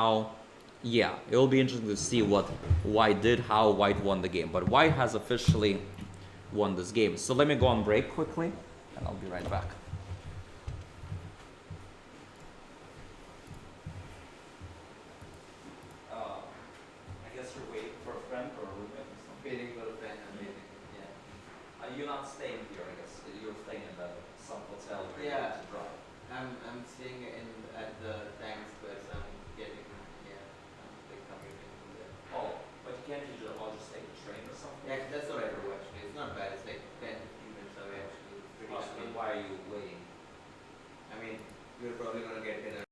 Now, yeah, it will be interesting to see what White did, how White won the game. But White has officially won this game. So let me go on break quickly, and I'll be right back. I guess you're waiting for a friend or a roommate or something. Waiting for a friend, I'm waiting. Yeah. You're not staying here, I guess. You're staying in some hotel where you Yeah. need to drive. I'm staying at the Times Square, so I'm getting I'm like commuting from there. Oh, but you can't just all just take a train or something? Yeah, that's what I do actually. It's not bad. It's like 10-15 minutes away actually. It's pretty Oh, so then convenient. why are you waiting? I mean, we're probably gonna get dinner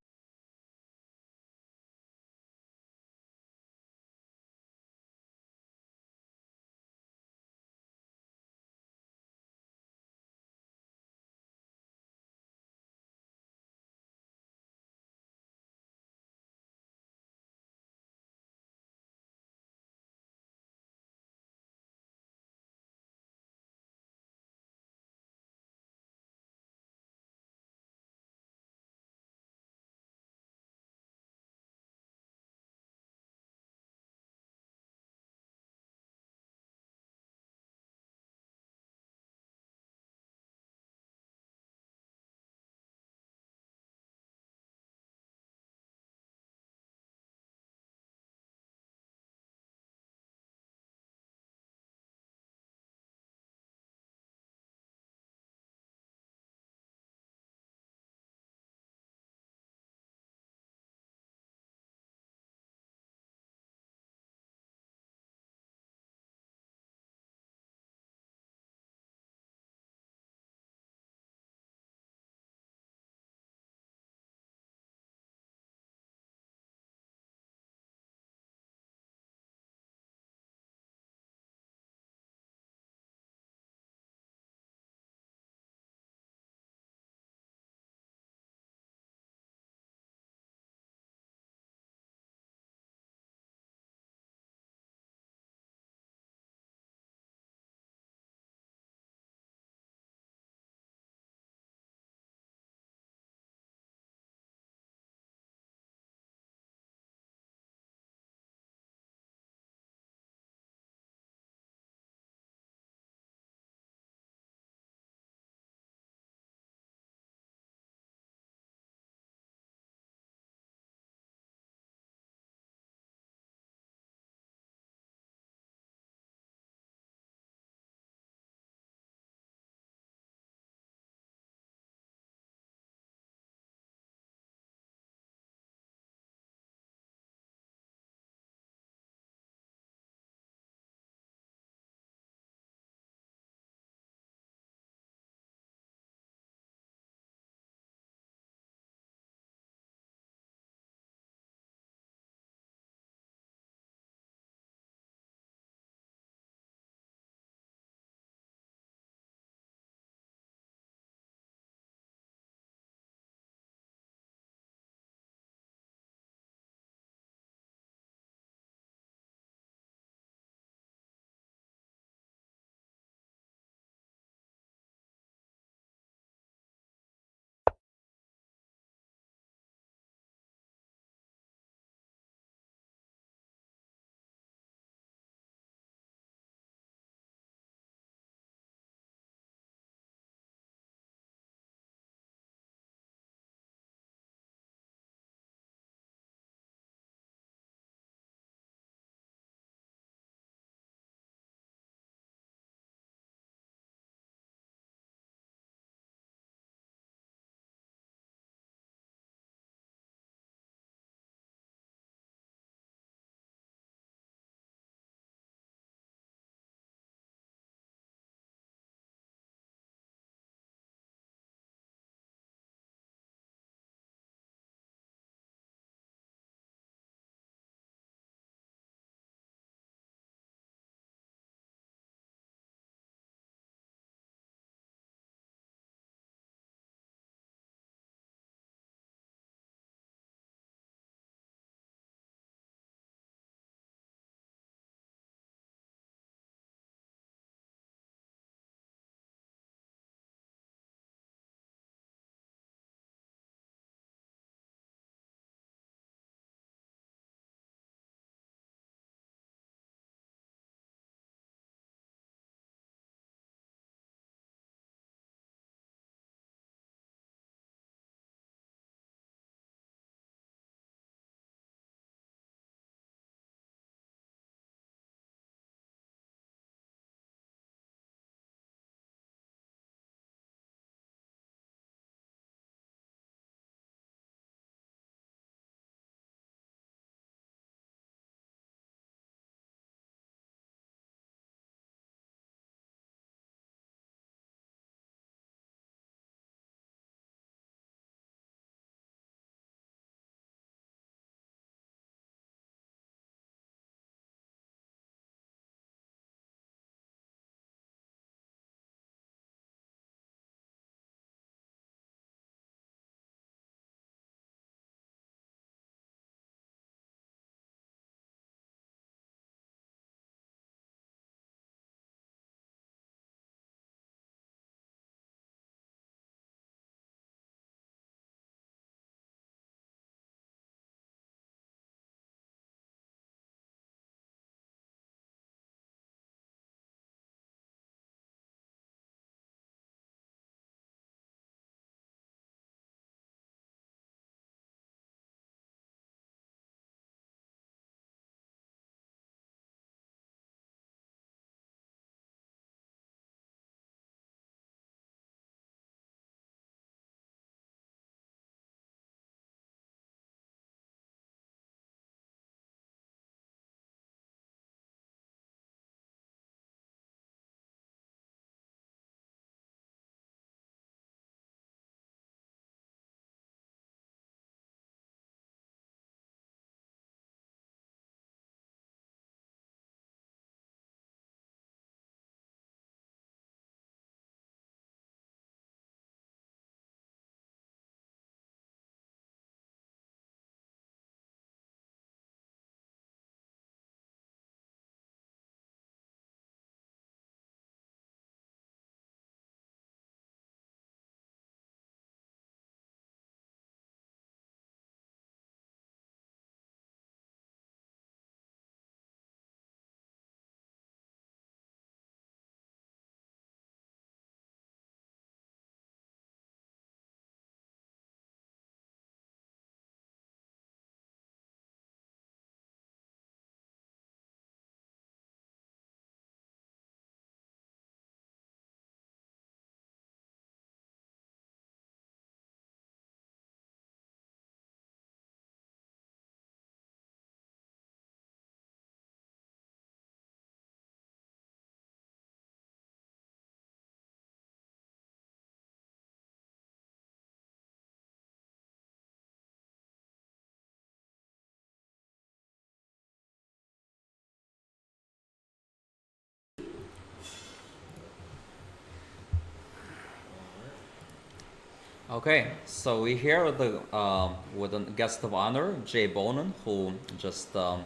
Okay, so we're here with a guest of honor, Jay Bonin, who just uh,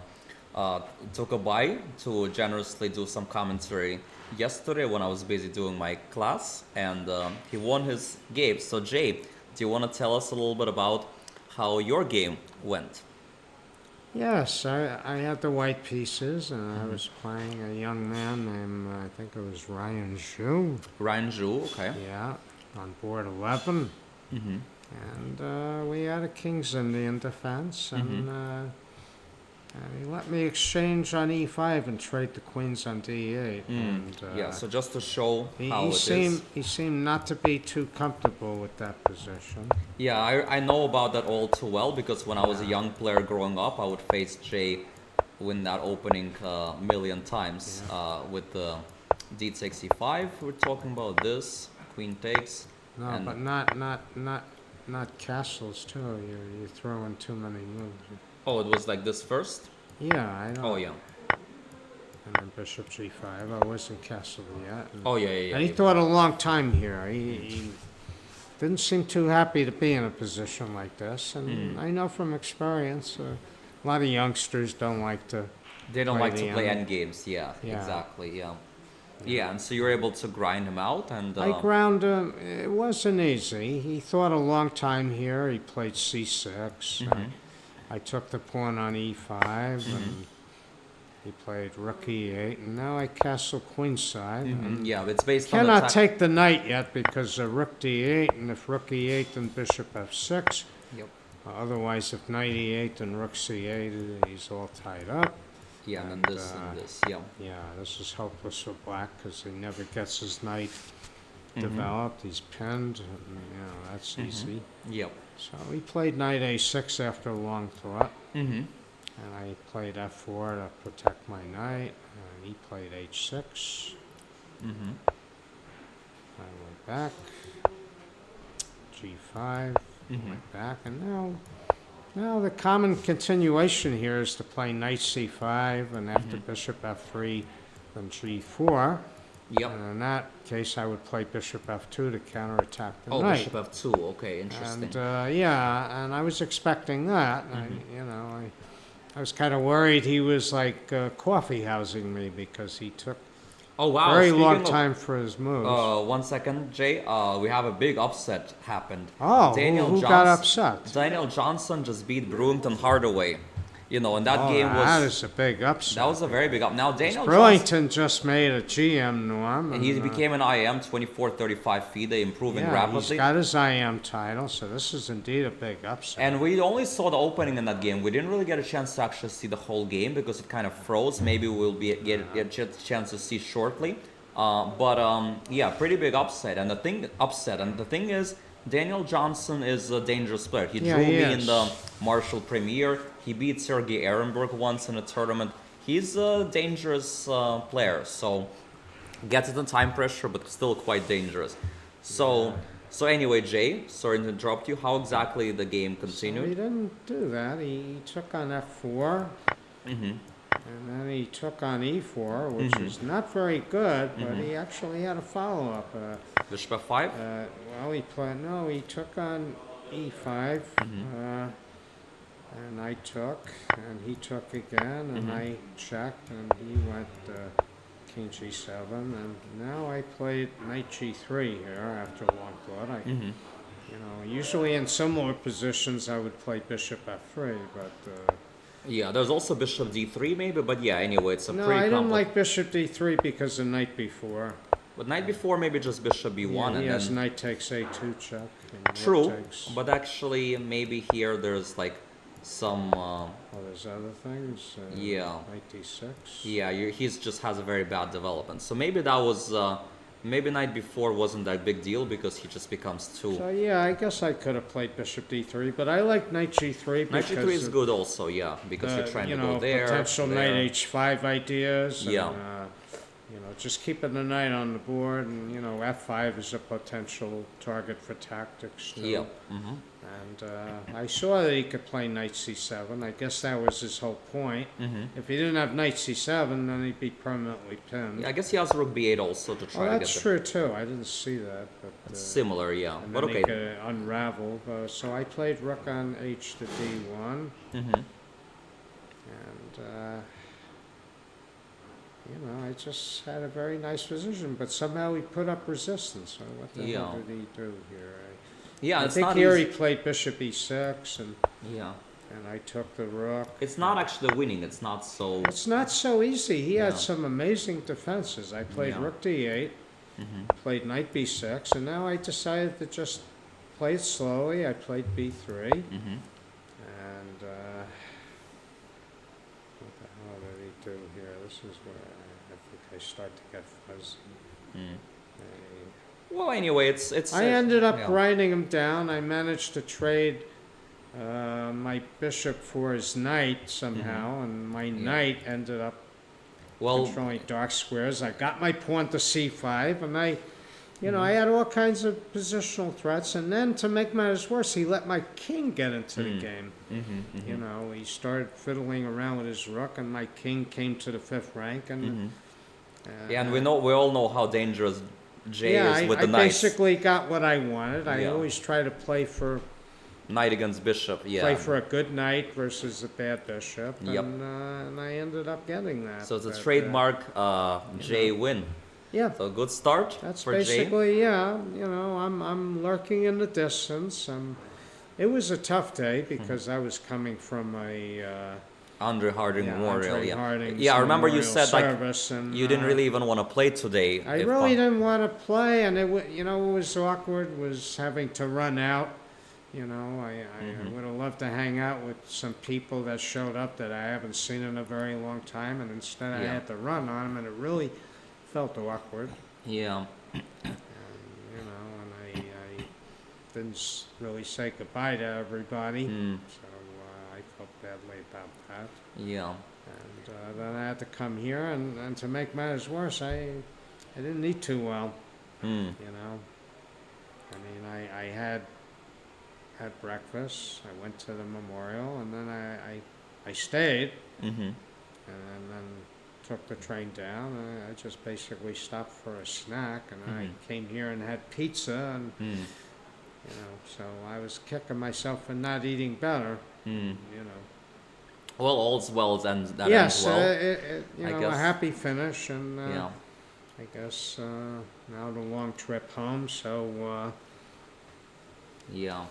took a bite to generously do some commentary yesterday when I was busy doing my class, and he won his game. So, Jay, do you want to tell us a little bit about how your game went? Yes, I had the white pieces, and I was playing a young man named, I think it was Ryan Zhu. Ryan Zhu, okay. Yeah, on board 11. Mm-hmm. And we had a King's Indian defense, and he let me exchange on e5 and trade the queens on d8. And Yeah, so just to show he, how he it seemed is. he seemed not to be too comfortable with that position. Yeah, I know about that all too well because when I was a young player growing up, I would face Jay win that opening million times with the d6 e5. We're talking about this, queen takes. No, And but not castles too. You're throwing too many moves. oh, it was like this first? Yeah, I know. Oh, yeah. And then bishop g5. I wasn't castle yet. Oh, yeah, yeah, yeah. And he thought a long time here. He didn't seem too happy to be in a position like this. And I know from experience, a lot of youngsters don't like to. They don't play like to the play end. endgames, yeah, Yeah. exactly, yeah. Yeah, and so you're able to grind him out and... I ground him. It wasn't easy. He thought a long time here. He played c6. I took the pawn on e5, and he played rook e8, and now I castle queenside. And yeah, it's based on cannot attack. take the knight yet because of rook d8, and if rook e8, then bishop f6. Yep. Otherwise, if knight e8, then rook c8, he's all tied up. Yeah, and then And, this and this, yeah. Yeah, this is hopeless for black because he never gets his knight developed. He's pinned, and, that's easy. Yep. So he played knight a6 after a long thought, Mm-hmm. and I played f4 to protect my knight, and he played h6. Mm-hmm. I went back, g5, went back, and now the common continuation here is to play knight c5, and after bishop f3, then g4. Yep. And in that case, I would play bishop f2 to counterattack the Oh, knight. bishop f2, okay, interesting. And and I was expecting that. I was kind of worried he was like coffee housing me because he took Oh, wow. very Speaking long of, time for his moves. 1 second, Jay. We have a big upset happened. Oh, who got upset? Daniel Johnson just beat Brewington Hardaway. You know, and that Oh, game was... that is a big upset. That was a very big up. Now, Daniel Johnson... Burlington just made a GM norm. And he became an IM, 24-35 FIDE, improving rapidly. He's got his IM title, so this is indeed a big upset. And we only saw the opening in that game. We didn't really get a chance to actually see the whole game because it kind of froze. Maybe we'll get a chance to see shortly. Yeah, pretty big upset. And the thing is, Daniel Johnson is a dangerous player. He drew me in the Marshall Premier. He beat Sergei Ehrenberg once in a tournament. He's a dangerous player. So gets it in time pressure, but still quite dangerous. So anyway, Jay, sorry to interrupt you. How exactly the game So he continued? didn't do that. He took on f4. And then he took on e4, which is not very good, but he actually had a follow-up. Bishop f5? He took on e5, and I took, and he took again, and I checked, and he went king g7, and now I played knight g3 here after a long thought. Usually in similar positions I would play bishop f3, but... Yeah, there's also bishop d3 maybe, but yeah, anyway, it's a No, pretty I didn't complex... like bishop d3 because the night before. But night before, maybe just bishop b1 Yeah, and he has then... knight takes a2 check. And rook True, takes. but actually maybe here there's like some... Oh, there's other things. Yeah. Knight d6. Yeah, he's just has a very bad development. So maybe that was... maybe night before wasn't that big deal because he just becomes too... So yeah, I guess I could have played bishop d3, but I like knight g3 Knight because g3 is good also, yeah, because you're trying to go there, potential there. knight h5 ideas. Yeah. And, just keeping the knight on the board, and f5 is a potential target for tactics too. Yep. Mm-hmm. And I saw that he could play knight c7. I guess that was his whole point. Mm-hmm. If he didn't have knight c7, then he'd be permanently pinned. Yeah, I guess he has rook b8 also to try Oh, to that's get true too. I didn't see that, but It's similar, yeah. and But then he okay. could unravel. So I played rook on h to d1, Mm-hmm. and I just had a very nice position, but somehow he put up resistance. So what the hell did he do here? Yeah, I it's think not here easy. he played bishop e6, Yeah. and I took the rook. It's not actually winning. It's not so. It's not so easy. He had Yeah. some amazing defenses. I played Yeah. rook d8, Mm-hmm. played knight b6, and now I decided to just play it slowly. I played b3, Mm-hmm. and what the hell did he do here? This is where I think I start to get fuzzy. Mm. I- Well, anyway, it's. I ended up yeah. grinding him down. I managed to trade my bishop for his knight somehow, and my knight ended up Well, controlling dark squares. I got my pawn to c5, and I had all kinds of positional threats. And then, to make matters worse, he let my king get into the game. mm-hmm, mm-hmm. He started fiddling around with his rook, and my king came to the 5th rank. And Mm-hmm. Yeah, and we all know how dangerous Jay yeah, is with I the knights. basically got what I wanted. I Yeah. always try to play for Knight against bishop. Yeah. play for a good knight versus a bad bishop, Yep. and I ended up getting that. So it's a But, trademark Jay win. Yeah, So good start that's for Jay. basically I'm lurking in the distance. It was a tough day because I was coming from a Andre Harding Memorial. Andre Yeah. Harding's Yeah, I remember you memorial said like service, and, you didn't really even want to play today. I if, really didn't want to play, and what was awkward was having to run out. I would have loved to hang out with some people that showed up that I haven't seen in a very long time, and instead I Yeah. had to run on them, and it really felt awkward. Yeah. And I didn't really say goodbye to everybody, Mm, so I felt badly about that. yeah. And then I had to come here, and to make matters worse, I didn't eat too well. Mm, I mean, I had breakfast, I went to the memorial, and then I stayed, mm-hmm. and then took the train down. I just basically stopped for a snack, and I Mhm. came here and had pizza, and Mm, so I was kicking myself for not eating better. mm. You know. Well, all's well that Yes, ends well. I a guess. happy finish, and Yeah. I guess now the long trip home. So Yeah.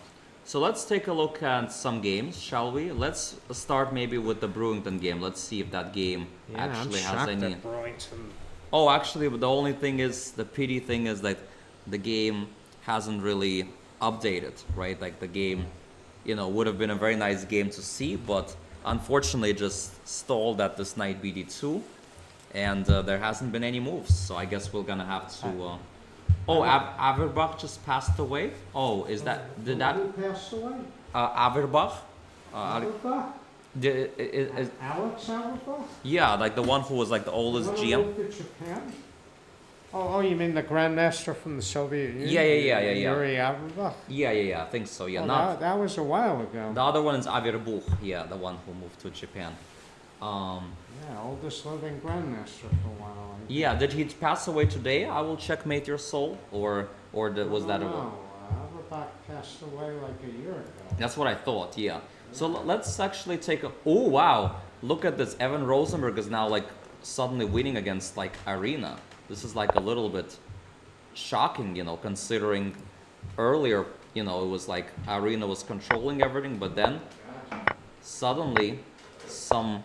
So let's take a look at some games, shall we? Let's start maybe with the Brewington game. Let's see if that game actually I'm has shocked any. that Burlington. Oh, actually, the only thing is, the pity thing is that the game hasn't really updated, right? Like the game, would have been a very nice game to see, but unfortunately it just stalled at this knight bd2, and there hasn't been any moves. So I guess we're gonna have to. Averbach just passed away. Oh, did that Who passed away? Averbach? Auerbach? Alex Auerbach? Yeah, like the one who was like the oldest The one who GM. moved to Japan? Oh, you mean the Grandmaster from the Soviet Union? Yeah. Yuri Auerbach? Yeah, I think so. Yeah, Oh, not that was a while ago. the other one is Averbuch. Yeah, the one who moved to Japan. Yeah, oldest living Grandmaster for a while. I think. Yeah, did he pass away today? I will checkmate your soul, or was that a? No, Auerbach passed away like a year ago. That's what I thought. Yeah. So let's actually take a. Oh wow! Look at this. Evan Rosenberg is now like suddenly winning against like Arena. This is like a little bit shocking, considering earlier, it was like Arena was controlling everything, but then suddenly some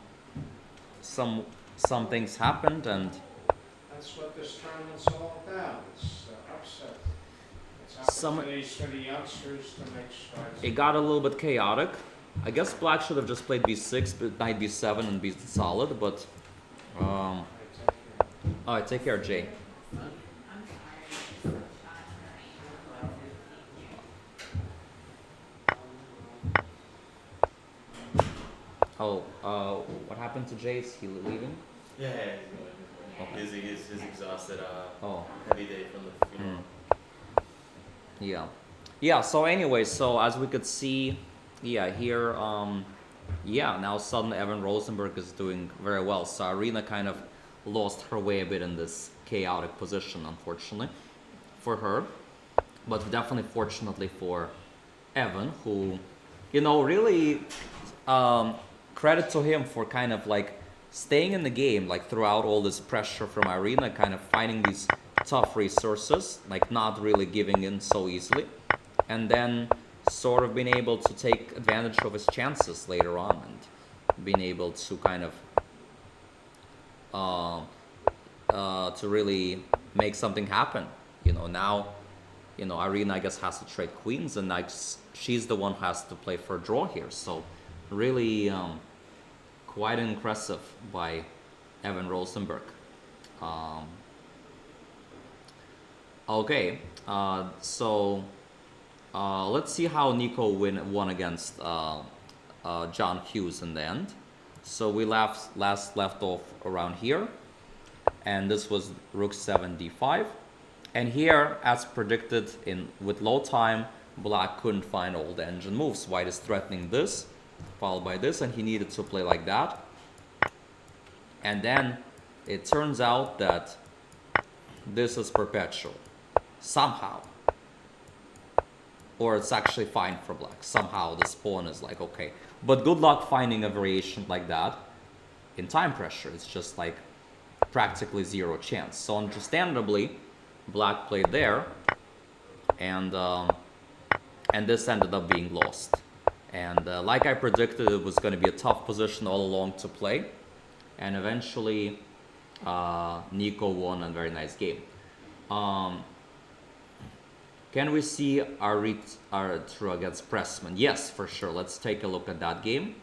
things happened, and That's what this tournament's all about. It's upset. It's Some- opportunities for the youngsters to make strides. it got a little bit chaotic. I guess Black should have just played b6, but knight b7 and be solid, but alright, take care, Jay. Oh, what happened to Jay? Is he leaving? Yeah. Okay. He's exhausted. Oh. Heavy day from the funeral. Yeah. Yeah, so anyway, so as we could see, yeah, here, yeah, now suddenly Evan Rosenberg is doing very well. So Arena kind of lost her way a bit in this chaotic position, unfortunately, for her. But definitely fortunately for Evan, who, really credit to him for kind of like staying in the game, like throughout all this pressure from Irina, kind of finding these tough resources, like not really giving in so easily, and then sort of being able to take advantage of his chances later on and being able to kind of to really make something happen. Now, Irina, I guess, has to trade queens, and like she's the one who has to play for a draw here. So really quite impressive by Evan Rosenberg. Okay, so let's see how Nico won against John Hughes in the end. So we last left off around here, and this was rook 7 d5. And here, as predicted, with low time, Black couldn't find all the engine moves. White is threatening this, followed by this, and he needed to play like that. And then it turns out that this is perpetual, somehow. Or it's actually fine for Black. Somehow this pawn is like, okay. But good luck finding a variation like that in time pressure. It's just like practically zero chance. So understandably, Black played there, and this ended up being lost. And like I predicted, it was going to be a tough position all along to play. And eventually, Nico won a very nice game. Can we see Arturo against Pressman? Yes, for sure. Let's take a look at that game.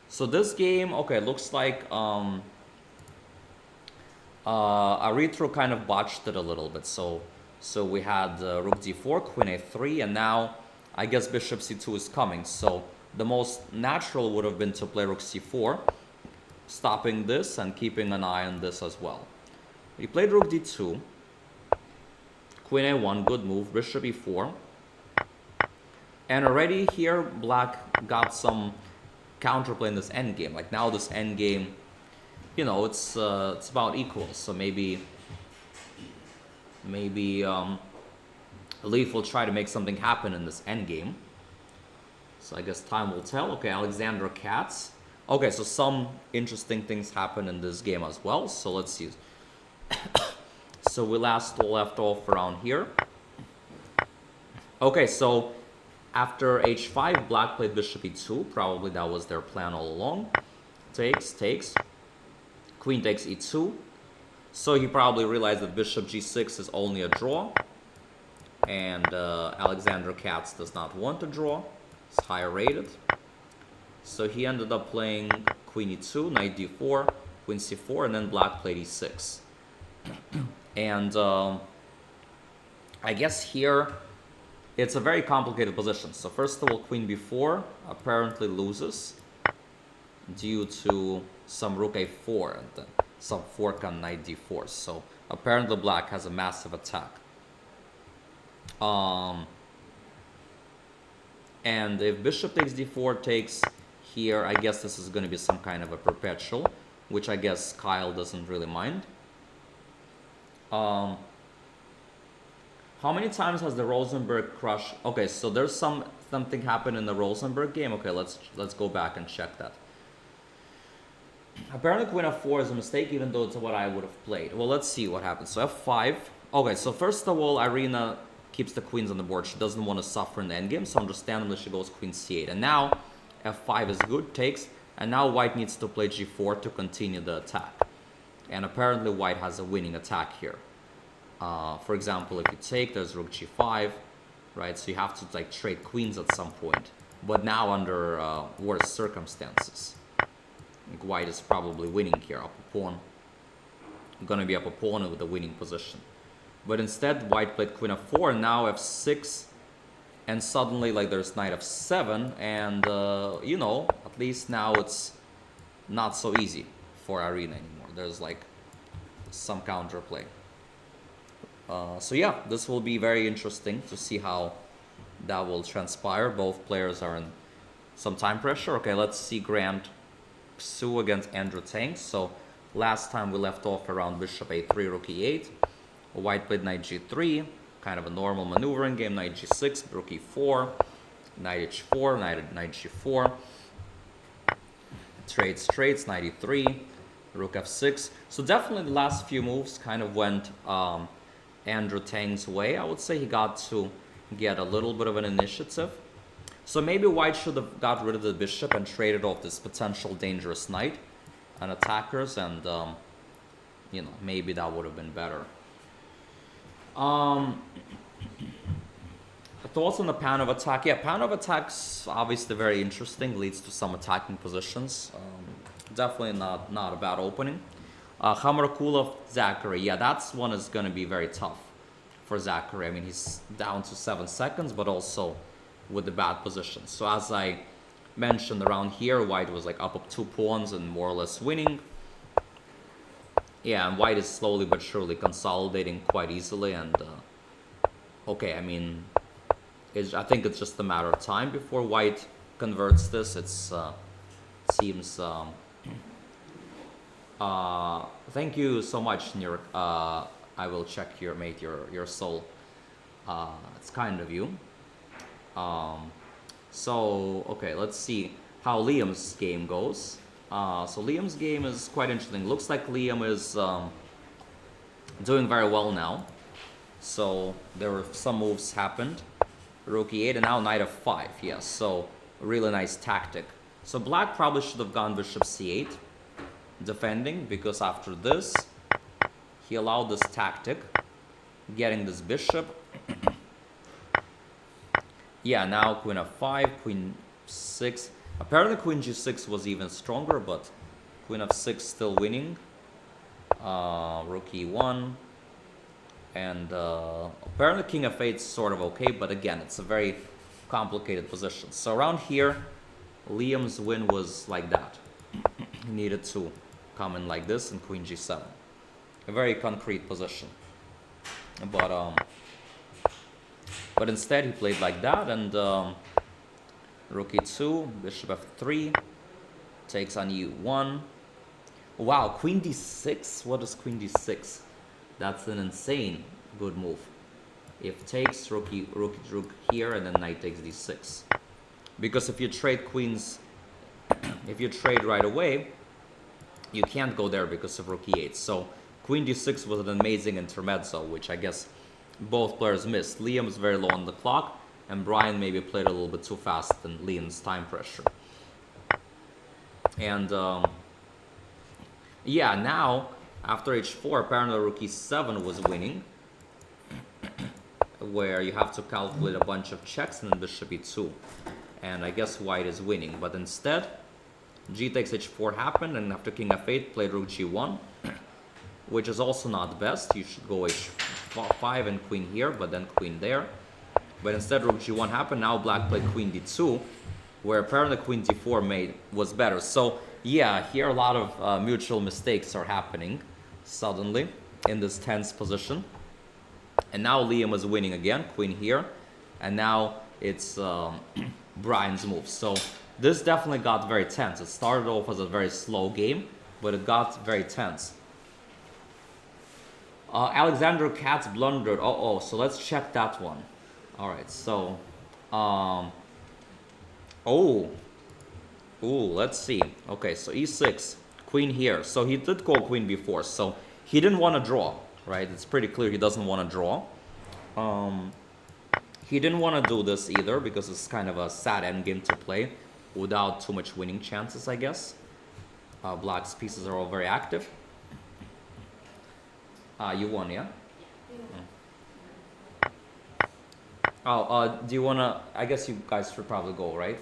So this game, okay, looks like Aritro kind of botched it a little bit. So we had rook d4, queen a3, and now I guess bishop c2 is coming. So the most natural would have been to play rook c4, stopping this and keeping an eye on this as well. We played rook d2, queen a1, good move, bishop e4. And already here, Black got some counterplay in this endgame. Like now this endgame, it's about equal. So maybe Leaf will try to make something happen in this endgame. So I guess time will tell. Okay, Alexandra Katz. Okay, so some interesting things happen in this game as well. So let's see. So we left off around here. Okay, so after h5, Black played bishop e2. Probably that was their plan all along. Takes. Queen takes e2. So he probably realized that bishop g6 is only a draw. And Alexander Katz does not want a draw. It's higher rated. So he ended up playing queen e2, knight d4, queen c4, and then Black played e6. And I guess here it's a very complicated position. So first of all, queen b4 apparently loses due to some rook a4 and then some fork on knight d4. So apparently Black has a massive attack. And if bishop takes d4 takes here, I guess this is going to be some kind of a perpetual, which I guess Kyle doesn't really mind. How many times has the Rosenberg crush? Okay, so there's something happened in the Rosenberg game. Okay, let's go back and check that. Apparently queen f4 is a mistake, even though it's what I would have played. Well, let's see what happens. So f5. Okay, so first of all, Irina keeps the queens on the board. She doesn't want to suffer in the endgame, so understandably she goes queen c8. And now f5 is good, takes, and now white needs to play g4 to continue the attack. And apparently white has a winning attack here. For example, if you take, there's rook g5, right? So you have to like trade queens at some point. But now under worse circumstances. Like white is probably winning here, up a pawn. Gonna be up a pawn with a winning position. But instead, white played queen f4, and now f6, and suddenly like there's knight f7, and at least now it's not so easy for Irina anymore. There's like some counterplay. So yeah, this will be very interesting to see how that will transpire. Both players are in some time pressure. Okay, let's see Grant Xu against Andrew Tang. So last time we left off around bishop a3, rook e8. White played knight g3, kind of a normal maneuvering game. Knight g6, rook e4, knight h4, knight g4. Straights, knight e3, rook f6. So definitely the last few moves kind of went Andrew Tang's way. I would say he got to get a little bit of an initiative. So maybe White should have got rid of the bishop and traded off this potential dangerous knight and attackers, and you know, maybe that would have been better. Thoughts on the pan of attack? Yeah, pan of attack's obviously very interesting, leads to some attacking positions. Definitely not a bad opening. Khamarkulov, Zachary. Yeah, that's one is going to be very tough for Zachary. I mean, he's down to 7 seconds, but also with the bad position. So as I mentioned around here, White was like up 2 pawns and more or less winning. Yeah, and White is slowly but surely consolidating quite easily. And okay, I mean, I think it's just a matter of time before White converts this. It's seems. Thank you so much, Nir. I will check your mate, your soul. It's kind of you. So okay, let's see how Liam's game goes. So Liam's game is quite interesting. Looks like Liam is doing very well now. So there were some moves happened. Rook e8 and now knight f5. Yes, so really nice tactic. So Black probably should have gone bishop c8, defending, because after this he allowed this tactic, getting this bishop. Yeah, now queen f5, queen 6. Apparently queen g6 was even stronger, but queen f6 still winning. Rook e1. And apparently king f8 is sort of okay, but again, it's a very complicated position. So around here, Liam's win was like that. He needed to come in like this and queen g7. A very concrete position. But instead he played like that, and rook e2, bishop f3, takes on e1. Wow, queen d6? What is queen d6? That's an insane good move. If takes, rook here, and then knight takes d6. Because if you trade queens, if you trade right away, you can't go there because of rook e8. So queen d6 was an amazing intermezzo, which I guess both players missed. Liam was very low on the clock, and Brian maybe played a little bit too fast in Liam's time pressure. And yeah, now after h4, apparently rook e7 was winning, where you have to calculate a bunch of checks, and then bishop e2. And I guess White is winning, but instead g takes h4 happened, and after king f8 played rook g1, which is also not best. You should go h5 and queen here, but then queen there. But instead rook g1 happened. Now Black played queen d2, where apparently queen d4 was better. So yeah, here a lot of mutual mistakes are happening suddenly in this tense position. And now Liam is winning again, queen here, and now it's Brian's move. So this definitely got very tense. It started off as a very slow game, but it got very tense. Alexander Katz blundered. So let's check that one. All right, so let's see. Okay, so e6, queen here. So he did go queen before, so he didn't want to draw, right? It's pretty clear he doesn't want to draw. He didn't want to do this either because it's kind of a sad endgame to play without too much winning chances, I guess. Black's pieces are all very active. You won, yeah? Do you want to... I guess you guys should probably go, right?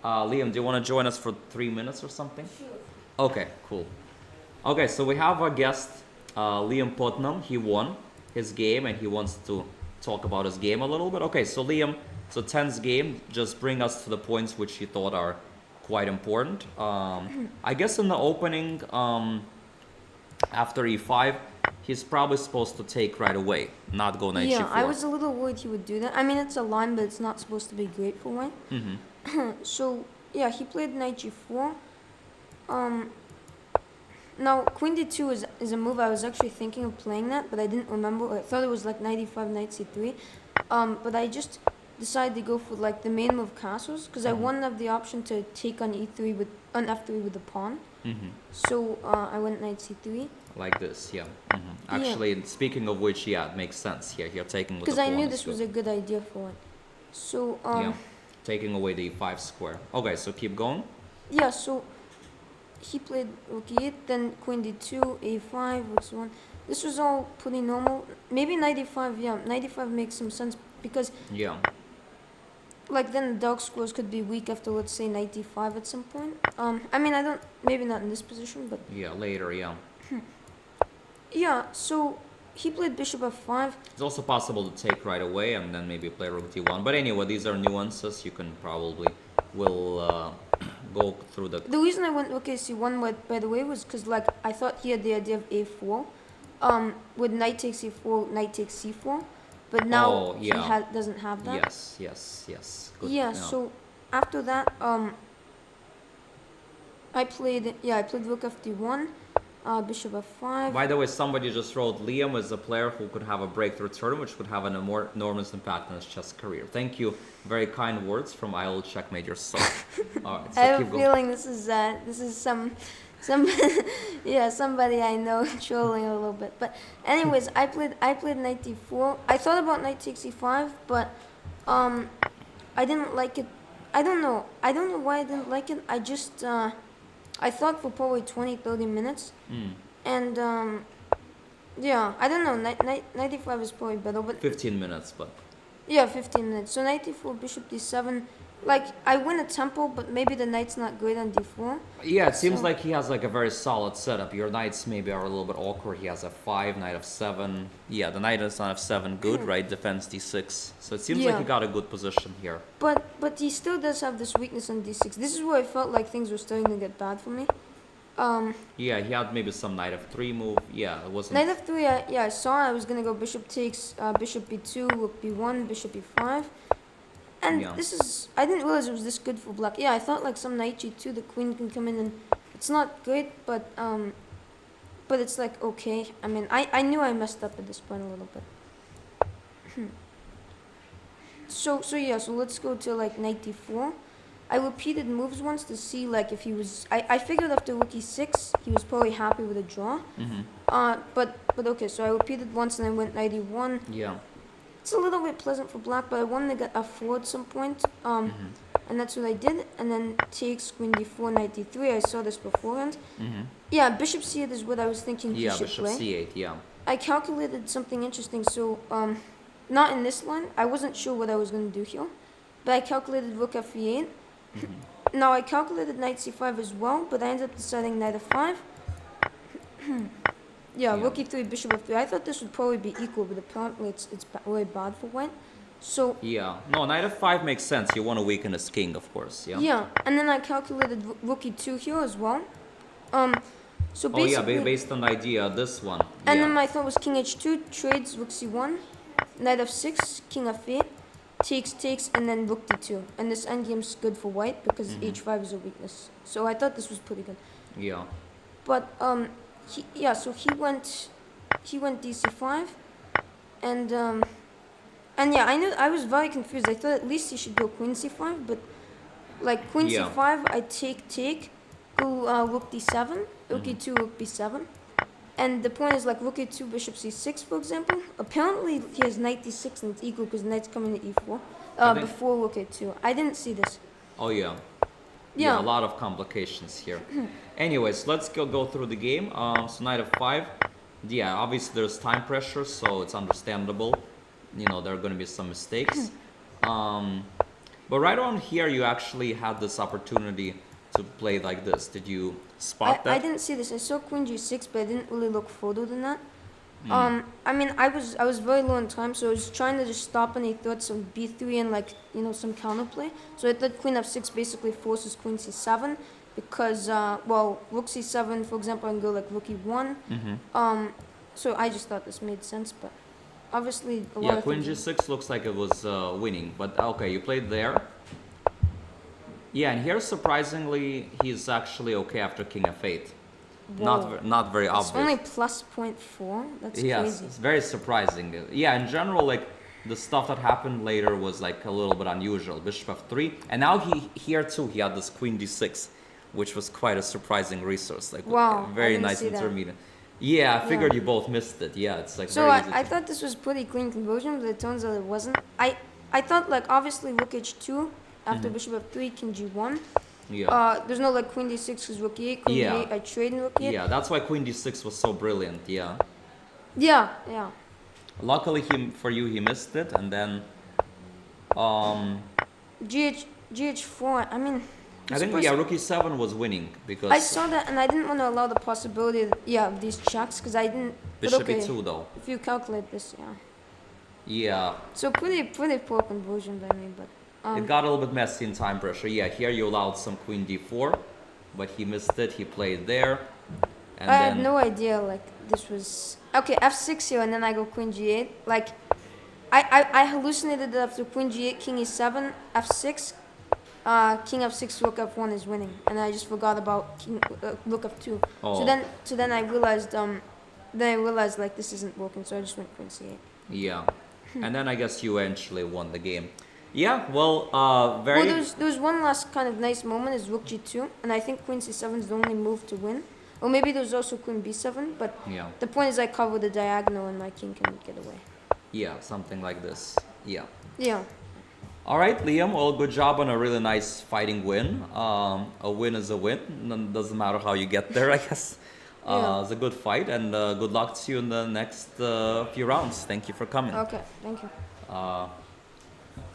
Liam, do you want to join us for 3 minutes or something? Sure. Okay, cool. Okay, so we have our guest, Liam Putnam. He won his game, and he wants to talk about his game a little bit. Okay, so Liam, it's a tense game. Just bring us to the points which you thought are quite important. I guess in the opening... after e5, he's probably supposed to take right away, not go knight Yeah, g4. I was a little worried he would do that. I mean, it's a line, but it's not supposed to be great for white. So, yeah, he played knight g4. Now, queen d2 is a move I was actually thinking of playing that, but I didn't remember. I thought it was like knight e5, knight c3. But I just decided to go for like the main move castles, because I wouldn't have the option to take on e3 with on f3 with the pawn. So I went knight c3. Like this, yeah. Actually, speaking of which, yeah, it makes sense here. You're taking with the Because I pawn knew is this was good. a good idea for it. So Yeah, taking away the e5 square. Okay, so keep going. yeah, so he played rook e8, then queen d2, a5, rook c1. This was all pretty normal. Maybe knight e5, yeah, knight e5 makes some sense because Yeah, like then the dark squares could be weak after, let's say, knight d5 at some point. I mean, I don't, maybe not in this position, but yeah, later, yeah. yeah, so he played bishop f5. It's also possible to take right away and then maybe play rook d1. But anyway, these are nuances. You can probably will go through the. The reason I went rook ac1, by the way, was because like I thought he had the idea of a4, with knight takes e4, knight takes c4, but now Oh, yeah. doesn't have that. Yes, yes, yes. Good. Yeah, so after that, I played rook fd1, bishop f5. By the way, somebody just wrote Liam is a player who could have a breakthrough turn, which could have an enormous impact on his chess career. Thank you. Very kind words from I Will Checkmate Yourself. All right, so I have keep a going. feeling this is some yeah, somebody I know trolling a little bit. But anyways, I played knight d4. I thought about knight takes e5, but I didn't like it. I don't know why I didn't like it. I just I thought for probably 20-30 minutes. And yeah, I don't know. Knight e5 is probably better, but 15 minutes, but yeah, 15 minutes. So knight d4, bishop d7. Like I win a tempo, but maybe the knight's not great on d4. yeah, it seems So- like he has like a very solid setup. Your knights maybe are a little bit awkward. He has f5, knight f7. Yeah, the knight is on f7, good, right? Defense d6. So it seems like Yeah. he got a good position here. But he still does have this weakness on d6. This is where I felt like things were starting to get bad for me. Yeah, he had maybe some knight f3 move. Yeah, it wasn't. Knight f3, I saw I was gonna go bishop takes, bishop b2, rook b1, bishop e5. And Yeah. this is, I didn't realize it was this good for black. Yeah, I thought like some knight g2, the queen can come in and it's not great, but it's like okay. I mean, I knew I messed up at this point a little bit. So yeah, so let's go to like knight d4. I repeated moves once to see like if he was. I figured after rook e6 he was probably happy with a draw. But okay, so I repeated once and I went knight e1. Yeah. It's a little bit pleasant for black, but I wanted to get f4 at some point. And that's what I did. And then takes queen d4, knight d3. I saw this beforehand. Yeah, bishop c8 is what I was thinking he Yeah, should bishop play. c8. Yeah. I calculated something interesting. So not in this line. I wasn't sure what I was going to do here, but I calculated rook f8. Now I calculated knight c5 as well, but I ended up deciding knight f5. Yeah, rook e3, bishop f3. I thought this would probably be equal, but apparently it's really bad for white. So Yeah. No, knight f5 makes sense. You want to weaken his king, of course. Yeah. yeah, and then I calculated rook e2 here as well. So Oh yeah, basically, based on the idea, this one. and Yeah. then my thought was king h2 trades rook c1, knight f6, king f8, takes, and then rook d2. And this endgame's good for white because h5 is a weakness. So I thought this was pretty good. Yeah. But so he went dc5, and yeah, I was very confused. I thought at least he should go queen c5, but like queen Yeah. c5, I take, go rook d7, rook e2, rook b7. And the point is like rook e2, bishop c6, for example. Apparently he has knight d6 and it's equal because knight's coming to e4 I think- before rook e2. I didn't see this. Oh yeah. Yeah. A lot of complications here. Anyways, let's go through the game. So knight f5. Yeah, obviously there's time pressure, so it's understandable. You know, there are going to be some mistakes. But right on here, you actually had this opportunity to play like this. Did you spot that? I didn't see this. I saw queen g6, but I didn't really look further than that. I mean, I was very low on time, so I was trying to just stop any threats of b3 and like some counterplay. So I thought queen f6 basically forces queen c7, because well, rook c7, for example, I can go like rook e1. So I just thought this made sense, but obviously a lot Yeah, of queen things. g6 looks like it was winning, but okay, you played there. Yeah, and here surprisingly, he's actually okay after king f8. Whoa. Not very It's obvious. only plus 0.4. That's Yes, crazy. it's very surprising. Yeah, in general, like the stuff that happened later was like a little bit unusual. Bishop f3, and now here too he had this queen d6, which was quite a surprising resource. Like Wow, I very didn't nice see that. intermediate. Yeah, I figured Yeah. you both missed it. Yeah, it's like So very easy. I thought this was pretty clean conversion, but it turns out it wasn't. I thought like obviously rook h2 after bishop f3, king g1. Yeah. There's no like queen d6 because rook e8, queen Yeah. d8. I trade in rook e8. Yeah, that's why queen d6 was so brilliant. Yeah. Yeah, yeah. Luckily for you he missed it, and then gh4. I mean, I think supposed- yeah rook e7 was winning because I saw that and I didn't want to allow the possibility of these checks because I didn't. But bishop okay, e2 though. if you calculate this, yeah. Yeah, So pretty poor conversion by me, but it got a little bit messy in time pressure. Yeah, here you allowed some queen d4, but he missed it. He played there, and I then had no idea like this was okay. F6 here and then I go queen g8. Like I hallucinated that after queen g8, king e7, f6, king f6, rook f1 is winning, and I just forgot about king rook f2. Oh. So then I realized like this isn't working, so I just went queen c8. yeah, and then I guess you eventually won the game. Yeah, well, very. Well, there was one last kind of nice moment is rook g2, and I think queen c7 is the only move to win. Or maybe there's also queen b7, but Yeah, the point is I cover the diagonal and my king can get away. yeah, something like this. Yeah. Yeah. All right, Liam. Well, good job on a really nice fighting win. A win is a win. Doesn't matter how you get there, I guess. Yeah. It's a good fight, and good luck to you in the next few rounds. Thank you for coming. Okay, thank you.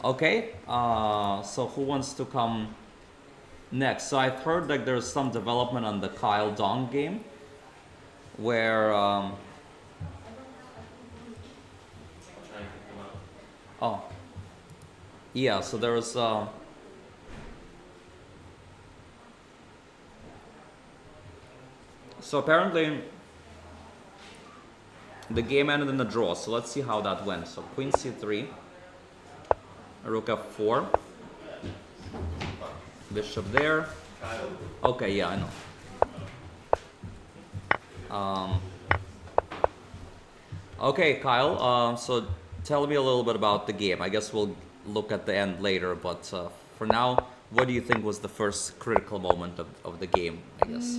Okay, so who wants to come next? So I've heard that there's some development on the Kyle Dong game, where I'll try and pick them up. oh, yeah. So there was so apparently the game ended in a draw. So let's see how that went. So Queen C3, Rook F4, Bishop there. Okay, yeah, I know. Okay, Kyle. So tell me a little bit about the game. I guess we'll look at the end later, but for now, what do you think was the first critical moment of the game? I guess.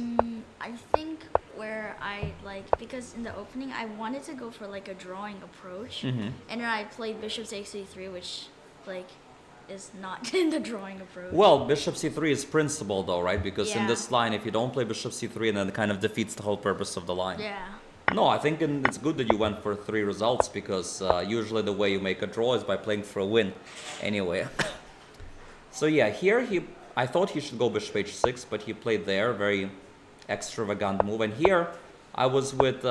I think where I like because in the opening I wanted to go for like a drawing approach, and then I played bishop takes c3, which like is not in the drawing approach. Well, Bishop C3 is principle though, right? Because in Yeah. this line, if you don't play Bishop C3, then it kind of defeats the whole purpose of the line. Yeah. No, I think it's good that you went for 3 results because usually the way you make a draw is by playing for a win. Anyway. So yeah, here I thought he should go Bishop H6, but he played there, very extravagant move. And here I was with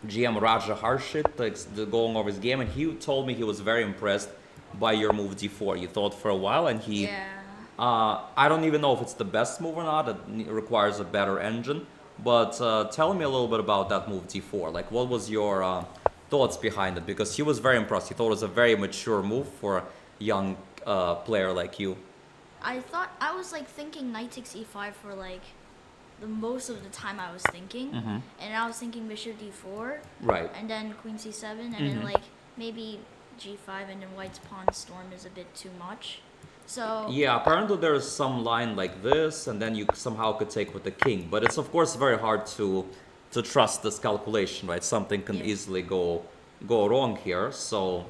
GM Raja Harshit going over his game, and he told me he was very impressed by your move D4. You thought for a while, and he... Yeah. I don't even know if it's the best move or not. It requires a better engine. But tell me a little bit about that move D4. Like, what was your thoughts behind it? Because he was very impressed. He thought it was a very mature move for a young player like you. I thought I was like thinking knight takes e5 for like the most of the time I was thinking, and I was thinking bishop d4, Right. and then queen c7, and then like maybe g5, and then white's pawn storm is a bit too much. So Yeah, apparently there is some line like this, and then you somehow could take with the king. But it's of course very hard to trust this calculation, right? Something can Yeah. easily go wrong here. So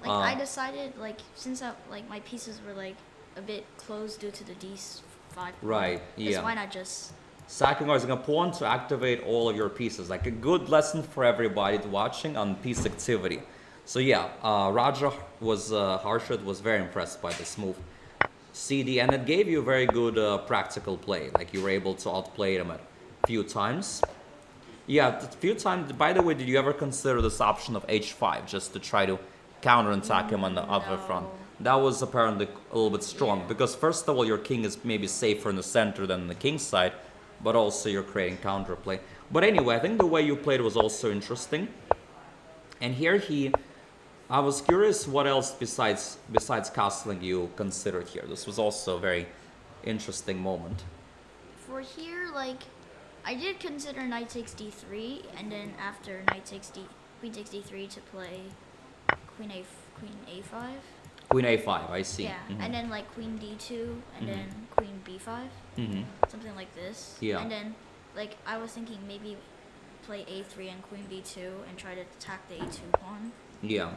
like I decided like since like my pieces were like a bit closed due to the d5. Right, yeah. Why not just sacrificing a pawn to activate all of your pieces. Like a good lesson for everybody watching on piece activity. So yeah, Raja was Harshad was very impressed by this move. CD, and it gave you very good practical play. Like you were able to outplay him a few times. Yeah, a few times. By the way, did you ever consider this option of h5 just to try to counterattack him on the other front? that was apparently a little bit strong Yeah. because first of all your king is maybe safer in the center than the king side, but also you're creating counterplay. But anyway, I think the way you played was also interesting. And here I was curious what else besides castling you considered here. This was also a very interesting moment. For here, like, I did consider knight takes d3, and then after knight takes queen takes d3 to play queen a5. Queen a5, I see. Yeah, Mhm. and then like queen d2, and Mhm. then queen b5, Mhm. something like this. Yeah. And then, like, I was thinking maybe play a3 and queen b2 and try to attack the a2 pawn. Yeah.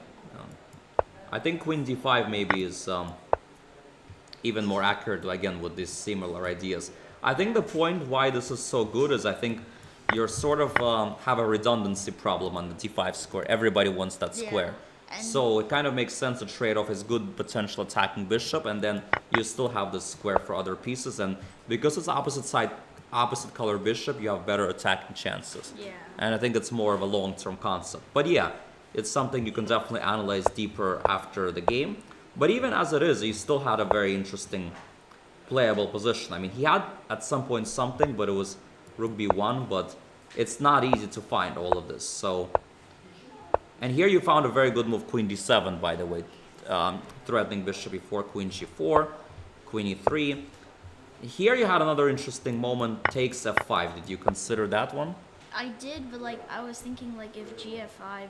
I think queen d5 maybe is even more accurate again with these similar ideas. I think the point why this is so good is I think you're sort of have a redundancy problem on the d5 square. Everybody wants that Yeah, square. and- So it kind of makes sense to trade off his good potential attacking bishop, and then you still have the square for other pieces. And because it's opposite color bishop, you have better attacking chances. Yeah. And I think it's more of a long-term concept. But yeah, it's something you can definitely analyze deeper after the game. But even as it is, he still had a very interesting playable position. I mean, he had at some point something, but it was rook b1, but it's not easy to find all of this. So, and here you found a very good move, queen d7, by the way, threatening bishop e4, queen g4, queen e3. Here you had another interesting moment, takes f5. Did you consider that one? I did, but like I was thinking like if gf5,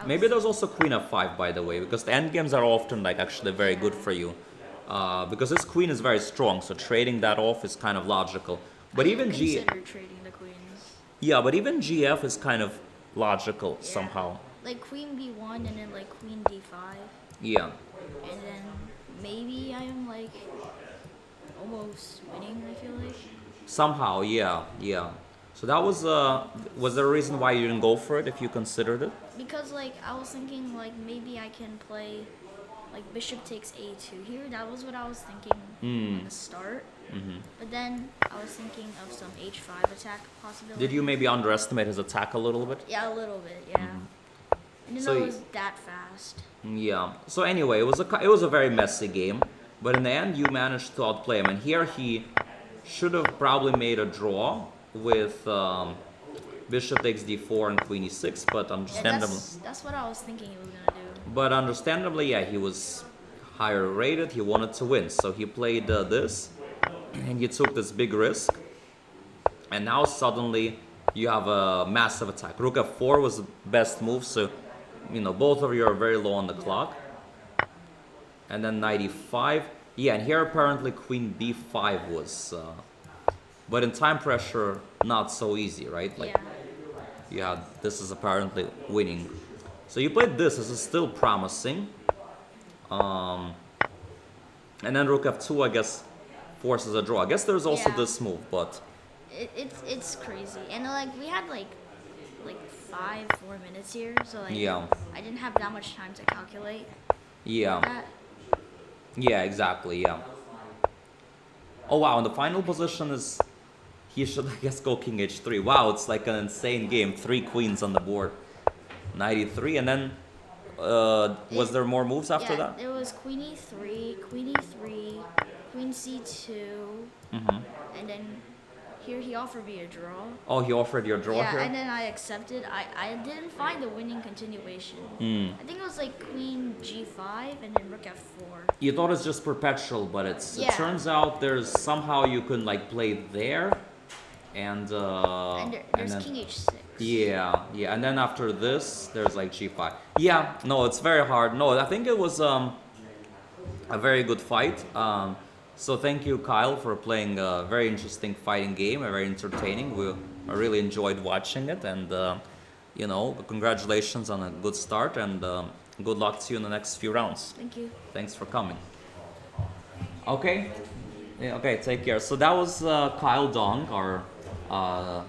Maybe there's also queen f5, by the way, because the endgames are often like actually very good for you. Because this queen is very strong, so trading that off is kind of logical. But even consider trading the queens. yeah, but even gf is kind of logical Yeah. somehow. Like queen b1 and then like queen d5, Yeah. and then maybe I am like almost winning. I feel like. Somehow, yeah. So that was there a reason why you didn't go for it if you considered it? Because like I was thinking like maybe I can play like bishop takes a2 here. That was what I was thinking at the start. Hmm. But then I was thinking of some h5 attack possibility. Did you maybe underestimate his attack a little bit? Yeah, a little bit. Yeah. I didn't So know you- it was that fast. Yeah. So anyway, it was a very messy game, but in the end you managed to outplay him. And here he should have probably made a draw with bishop takes d4 and queen e6, but Yeah, understandably, that's what I was thinking he was gonna do. but understandably, yeah, he was higher rated. He wanted to win, so he played this, and he took this big risk. And now suddenly you have a massive attack. Rook f4 was the best move, so you know both of you are very low on the clock. And then knight e5. Yeah, and here apparently queen b5 was, but in time pressure, not so easy, right? Like Yeah. you had this is apparently winning. So you played this. This is still promising. And then rook f2, I guess, forces a draw. I guess there's also Yeah. this move, but It's crazy, and like we had like 4 minutes here, so like Yeah. I didn't have that much time to calculate yeah. that. Yeah, exactly, yeah. Oh wow, and the final position is he should I guess go king h3. Wow, it's like an insane game. 3 queens on the board. Knight e3, and then was there more moves after Yeah, that? there was queen e3, queen c2, Hmm. and then here he offered me a draw. Oh, he offered your draw Yeah, here? and then I accepted. I didn't find the winning continuation. I think it was like queen g5 and then rook f4. You thought it's just perpetual, but it Yeah. turns out there's somehow you can like play there and And there's then, king h6. yeah, and then after this there's like g5. Yeah, no, it's very hard. No, I think it was a very good fight. So thank you, Kyle, for playing a very interesting fighting game, very entertaining. I really enjoyed watching it, and you know, congratulations on a good start, and good luck to you in the next few rounds. Thank you. Thanks for coming. Okay. Yeah, okay, take care. So that was Kyle Dong, our a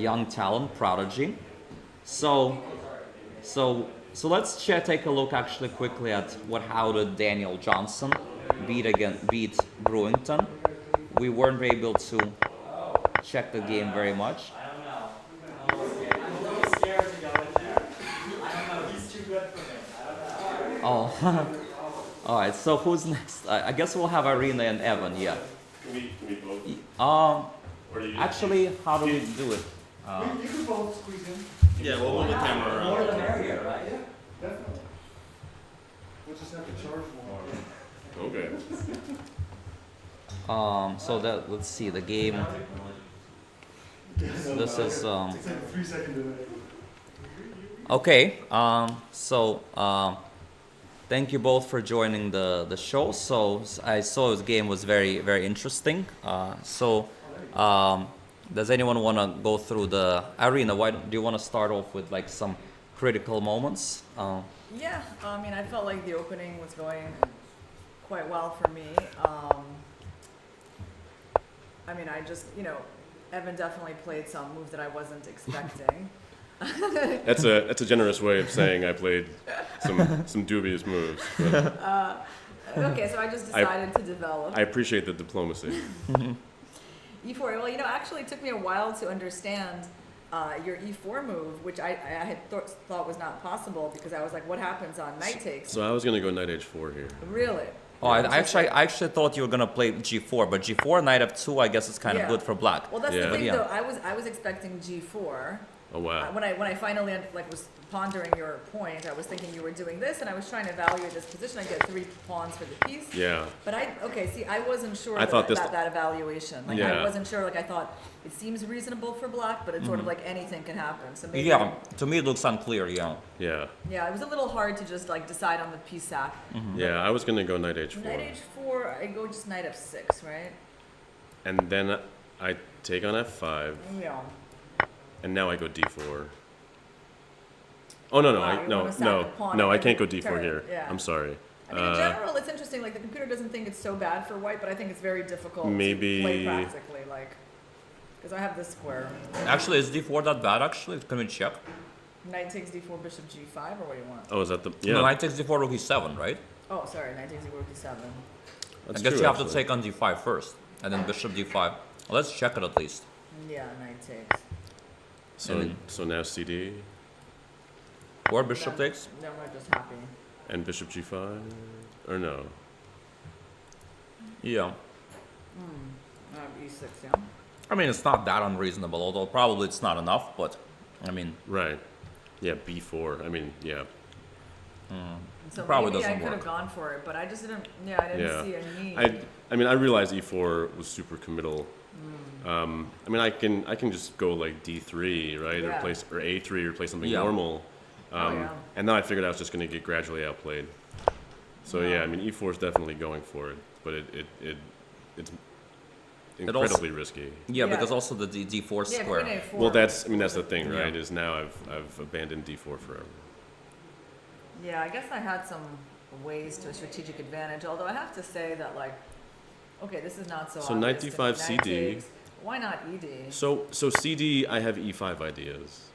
young talent prodigy. So let's take a look actually quickly at how did Daniel Johnson beat Brewington. We weren't able to check the game very much. I don't know. I'm a little scared to go in there. I don't know. He's too good for me. I don't know. Oh. All right. So who's next? I guess we'll have Irina and Evan. Yeah. Can we both? Or do you Actually, how do we do it? You can both squeeze in. Yeah, we'll move the camera around. More the merrier, right? Yeah, definitely. We'll just have to charge more. Okay. So that let's see the game. This is It's like a 3-second delay. okay. Thank you both for joining the show. So I saw this game was very interesting. Does anyone want to go through the arena? Do you want to start off with like some critical moments? Yeah, I mean, I felt like the opening was going quite well for me. I mean, I just, Evan definitely played some moves that I wasn't expecting. That's a generous way of saying I played some dubious moves. But Okay, so I just decided to develop. I appreciate the diplomacy. E4, well, actually it took me a while to understand your E4 move, which I had thought was not possible because I was like, what happens on knight takes? So I was gonna go knight h4 here. Really? Oh, I actually thought you were gonna play g4, but g4 knight f2 I guess is kind of Yeah. good for black. Well, that's Yeah. the thing, Yeah. though. I was expecting G4. Oh wow. When I finally was pondering your point, I was thinking you were doing this, and I was trying to evaluate this position. I get 3 pawns for the piece. Yeah. But I wasn't sure I thought that evaluation. Like Yeah. I wasn't sure. Like I thought it seems reasonable for black, but it's sort of like anything can happen. So maybe Yeah, to me it looks unclear. Yeah. Yeah. yeah, it was a little hard to just like decide on the piece sack. Yeah. I was gonna go knight h4. Knight h4, I go just knight f6, right? And then I take on f5, Yeah. and now I go d4. Oh no Wow, you wanna sack the pawn I and can't go then d4 turn it, here. yeah. I'm sorry. I mean, in general, it's interesting. Like the computer doesn't think it's so bad for white, but I think it's very difficult Maybe- to play practically. Like, because I have this square. Actually, is d4 that bad? Actually, can we check? Knight takes d4, bishop g5, or what do you want? Oh, is that the No, knight takes d4, rook e7, right? Oh, sorry, knight takes d4, d7. That's I guess true, you have to actually. take on d5 first, and then bishop d5. Well, let's check it at least. Yeah, knight takes. So now cd Or bishop Then- takes. Then we're just happy. and bishop g5, or no? Yeah. E6, yeah. I mean, it's not that unreasonable, although probably it's not enough, but I mean, Right. Yeah, b4. I mean, yeah. So Probably maybe I doesn't could have work. gone for it, but I just didn't. Yeah, I didn't Yeah. see a need. I mean, I realized e4 was super committal. I mean, I can just go like d3, right, Yeah. or a3, or play something Yeah. normal. Yeah. And then I figured I was just going to get gradually outplayed. So yeah, I mean, e4 is definitely going for it, but it's incredibly risky. yeah, Yeah. because also the d4 yeah, square. queen a4. Well, that's the thing, right? Yeah. Is now I've abandoned d4 forever. Yeah, I guess I had some ways to a strategic advantage, although I have to say that, like, okay, this is not so So knight obvious to d5 me. Knight CD. takes. Why not E ED? So cd, I have e5 ideas.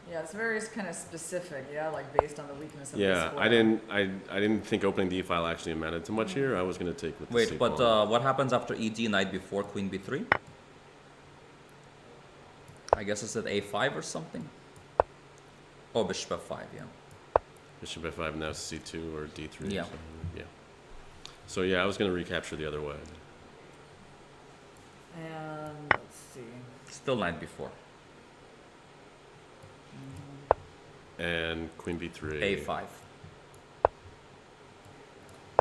Yeah, it's very kind of specific, yeah, like based on the weakness of the Yeah, square. I didn't think opening the e file actually amounted to much here. I was going to take with the Wait, c but pawn. what happens after ed, knight b4, queen b3? I guess it's at a5 or something? Oh, bishop f5, yeah. Bishop f5 now c2 or d3. Yeah. Or something. Yeah. So yeah, I was going to recapture the other way. And let's see. Still knight b4. And queen b3. a5.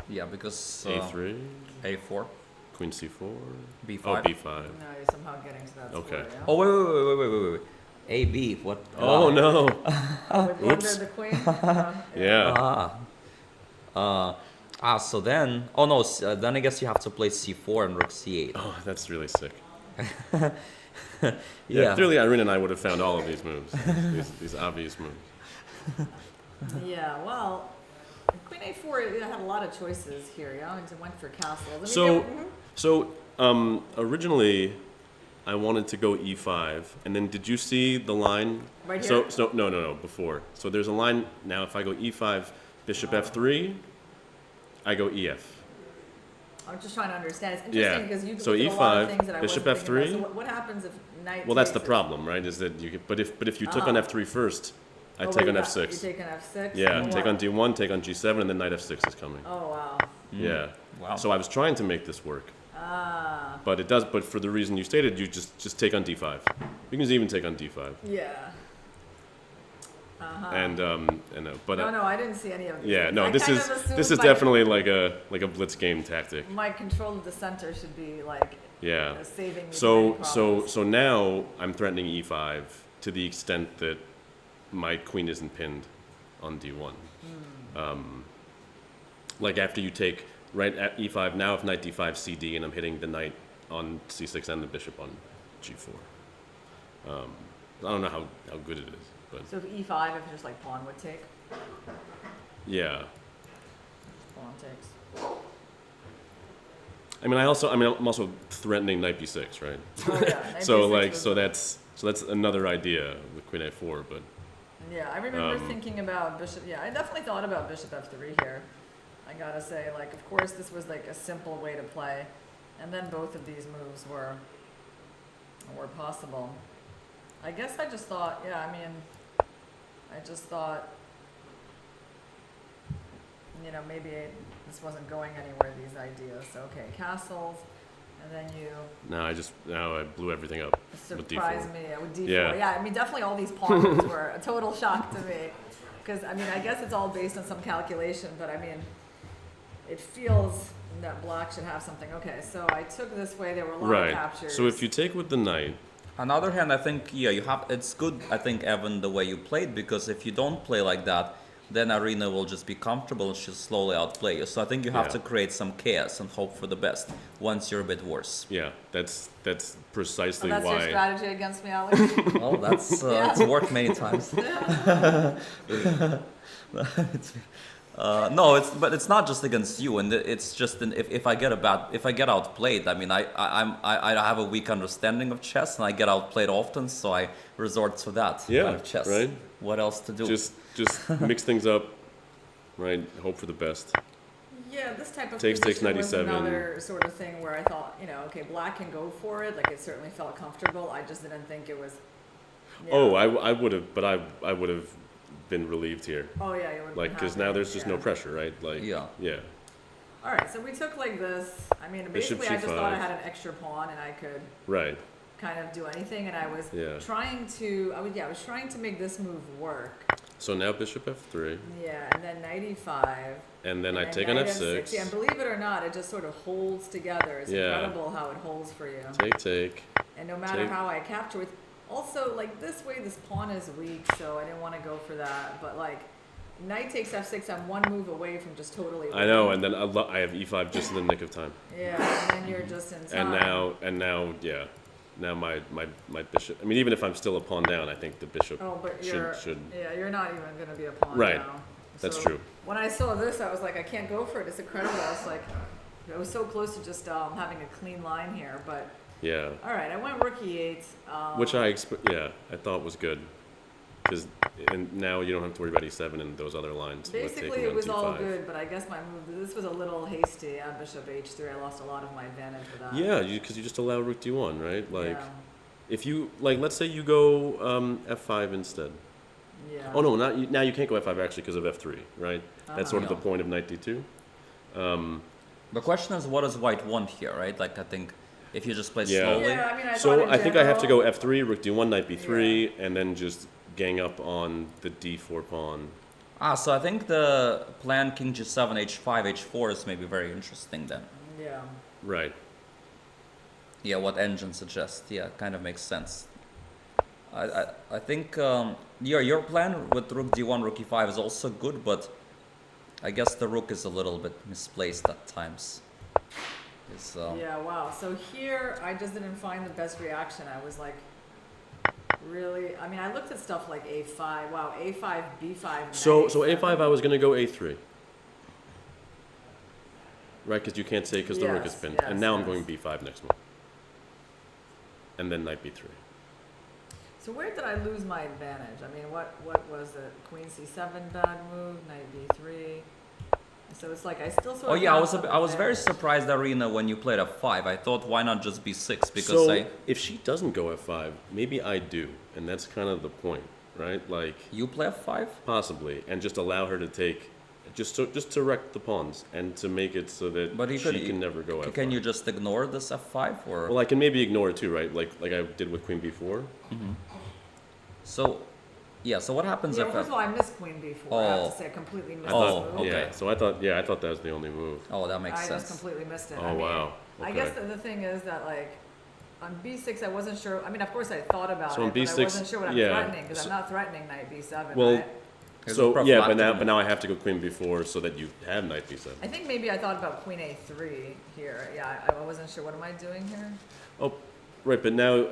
Yeah, because a3. a4, Queen c4. b5. Oh, b5. Now you're somehow getting to that Okay. square, yeah? Oh, wait. AB, what? Oh no. With under Oops. the queen? Yeah. So then, oh no, then I guess you have to play c4 and rook c8. Oh, that's really sick. Yeah. Yeah. Clearly, Irene and I would have found all of these moves. these obvious moves. Yeah, well, queen a4 had a lot of choices here, yeah? And it went for castles. I mean, So originally, I wanted to go e5, and then did you see the line? Right So here? no, before. So there's a line now. If I go e5, bishop f3, I go ef. I'm just trying to understand. It's Yeah. interesting because you So looked at a lot of E5, things that I bishop wasn't thinking F3. about. So what happens if knight Well, that's takes the it? problem, right? Is that you? But if you took on f3 first, I Oh, take wait, on you f6. You take an f6? Yeah, Oh, take wow. on d1, take on g7, and then knight f6 is coming. Oh, wow. Yeah. Wow. So I was trying to make this work, Ah, but it does. But for the reason you stated, you just take on d5. You can even take on d5. yeah. Uh-huh. But No, I didn't see any of these. yeah, things. no, I this kind is of assumed this is my- definitely like a blitz game tactic. My control of the center should be like Yeah. saving me from any So problems. now I'm threatening e5 to the extent that my queen isn't pinned on d1. Like after you take right at e5, now if knight d5 cd and I'm hitting the knight on c6 and the bishop on g4. I don't know how good it is, but So if e5, if just like pawn would take, yeah. pawn takes. I'm also threatening knight b6, right? Oh yeah. knight So b6 like was- that's another idea with queen a4, but Yeah, I remember thinking about bishop. Yeah, I definitely thought about bishop f3 here. I gotta say, like, of course, this was like a simple way to play, and then both of these moves were possible. I guess I just thought, yeah, I mean, I just thought, you know, maybe this wasn't going anywhere. These ideas. So, okay, castles, and then you now I blew everything up with surprise d4. me with d4. Yeah. Yeah, I mean, definitely all these pawn moves were a total shock to me. Because, I mean, I guess it's all based on some calculation, but I mean, it feels that black should have something. Okay, so I took this way. There were a lot of Right. captures. So if you take with the knight, On the other hand, I think it's good. I think Evan the way you played, because if you don't play like that, then Arena will just be comfortable and she'll slowly outplay you. So I think you have Yeah. to create some chaos and hope for the best once you're a bit worse. yeah, that's So precisely that's your why. strategy against me, Alex? Well, that's Yeah. it's worked many times. No, but it's not just against you, and it's just if I get outplayed. I mean, I have a weak understanding of chess, and I get outplayed often, so I resort to that Yeah, kind of chess. right. What else to do? Just mix things up, right? Hope for the best. Yeah, this type of Takes position was 97. another sort of thing where I thought, you know, okay, black can go for it. Like, it certainly felt comfortable. I just didn't think it was. Yeah. Oh, I would have, but I would have been relieved here, Oh yeah, you would. like because now there's just no pressure, right? Like Yeah. yeah. All right, so we took like this. I mean, Bishop basically, I just thought I G5. had an extra pawn and I could Right. kind of do anything, and I was Yeah. trying to. I was trying to make this move work. So now bishop f3, Yeah, and then knight e5. and then I and take on knight f6. Yeah, and believe it or not, it just sort of holds together. It's Yeah. incredible how it holds for you. Take. And no matter take. how I capture with, also like this way, this pawn is weak, so I didn't want to go for that. But like, knight takes f6. I'm one move away from just totally. I know, winning. and then I have e5 just in the nick of time. Yeah, and then you're just in time. And now, yeah. Now my bishop. I mean, even if I'm still a pawn down, I think the bishop Oh, but should you're. should. Yeah, you're not even gonna be a pawn Right. now. That's So true. When I saw this, I was like, I can't go for it. It's incredible. I was like, I was so close to just having a clean line here. But Yeah. all right, I went rook e8. Which I thought was good, because and now you don't have to worry about e7 and those other lines. with Basically, taking it on was d5. all good, but I guess my move. This was a little hasty on bishop h3. I lost a lot of my advantage with that. Yeah, because you just allow rook d1, right? Like Yeah. if you let's say you go f5 instead. Yeah. Oh no, now you can't go f5 actually because of f3, right? That's sort of Yeah. the point of knight d2. The question is, what does white want here, right? Like, I think if you just play Yeah. slowly. Yeah, I mean, I thought So in I think I have to go general- f3, rook d1, knight b3, and then just gang up on the d4 pawn. So I think the plan king g7, h5, h4 is maybe very interesting then. Yeah. Right. Yeah, what engine suggests. Yeah, kind of makes sense. I think your plan with rook d1, rook e5 is also good, but I guess the rook is a little bit misplaced at times. It's, Yeah. Wow. So here, I just didn't find the best reaction. I was like, really. I mean, I looked at stuff like a5. Wow, a5, b5. So knight a5, I was gonna go a3. Right, because you can't say because the rook is Yes, pinned. yes, And now I'm yes. going b5 next move. And then knight b3. So where did I lose my advantage? I mean, what was it? Queen c7 bad move, knight b3. So it's like I still sort Oh of. yeah, have some I was very advantage. surprised, Arena, when you played f5. I thought, why not just b6? Because So if she doesn't go f5, maybe I do, and that's kind of the point, right? Like You play f5? possibly, and just allow her to take, just to wreck the pawns and to make it so that But you she could- can never go f5. Can you just ignore this f5 or? Well, I can maybe ignore it too, right? Like I did with queen b4. So, yeah. So what happens Yeah, if? well, first of all, I missed queen b4. I have Oh. to say, I completely missed I this thought, move. okay. yeah. So I thought that was the only move. Oh, that makes I sense. just completely missed it. Oh, I mean, wow. I guess Okay. the thing is that like on b6, I wasn't sure. I mean, of course, I thought about So on it, but I b6, wasn't sure what I'm yeah, threatening because I'm not threatening knight b7. Well, right? It's So a yeah, prophylactic but now I have to go queen b4 so that you have knight b7. I think maybe I thought about queen a3 here. Yeah, I wasn't sure. What am I doing here? Oh, right. But now,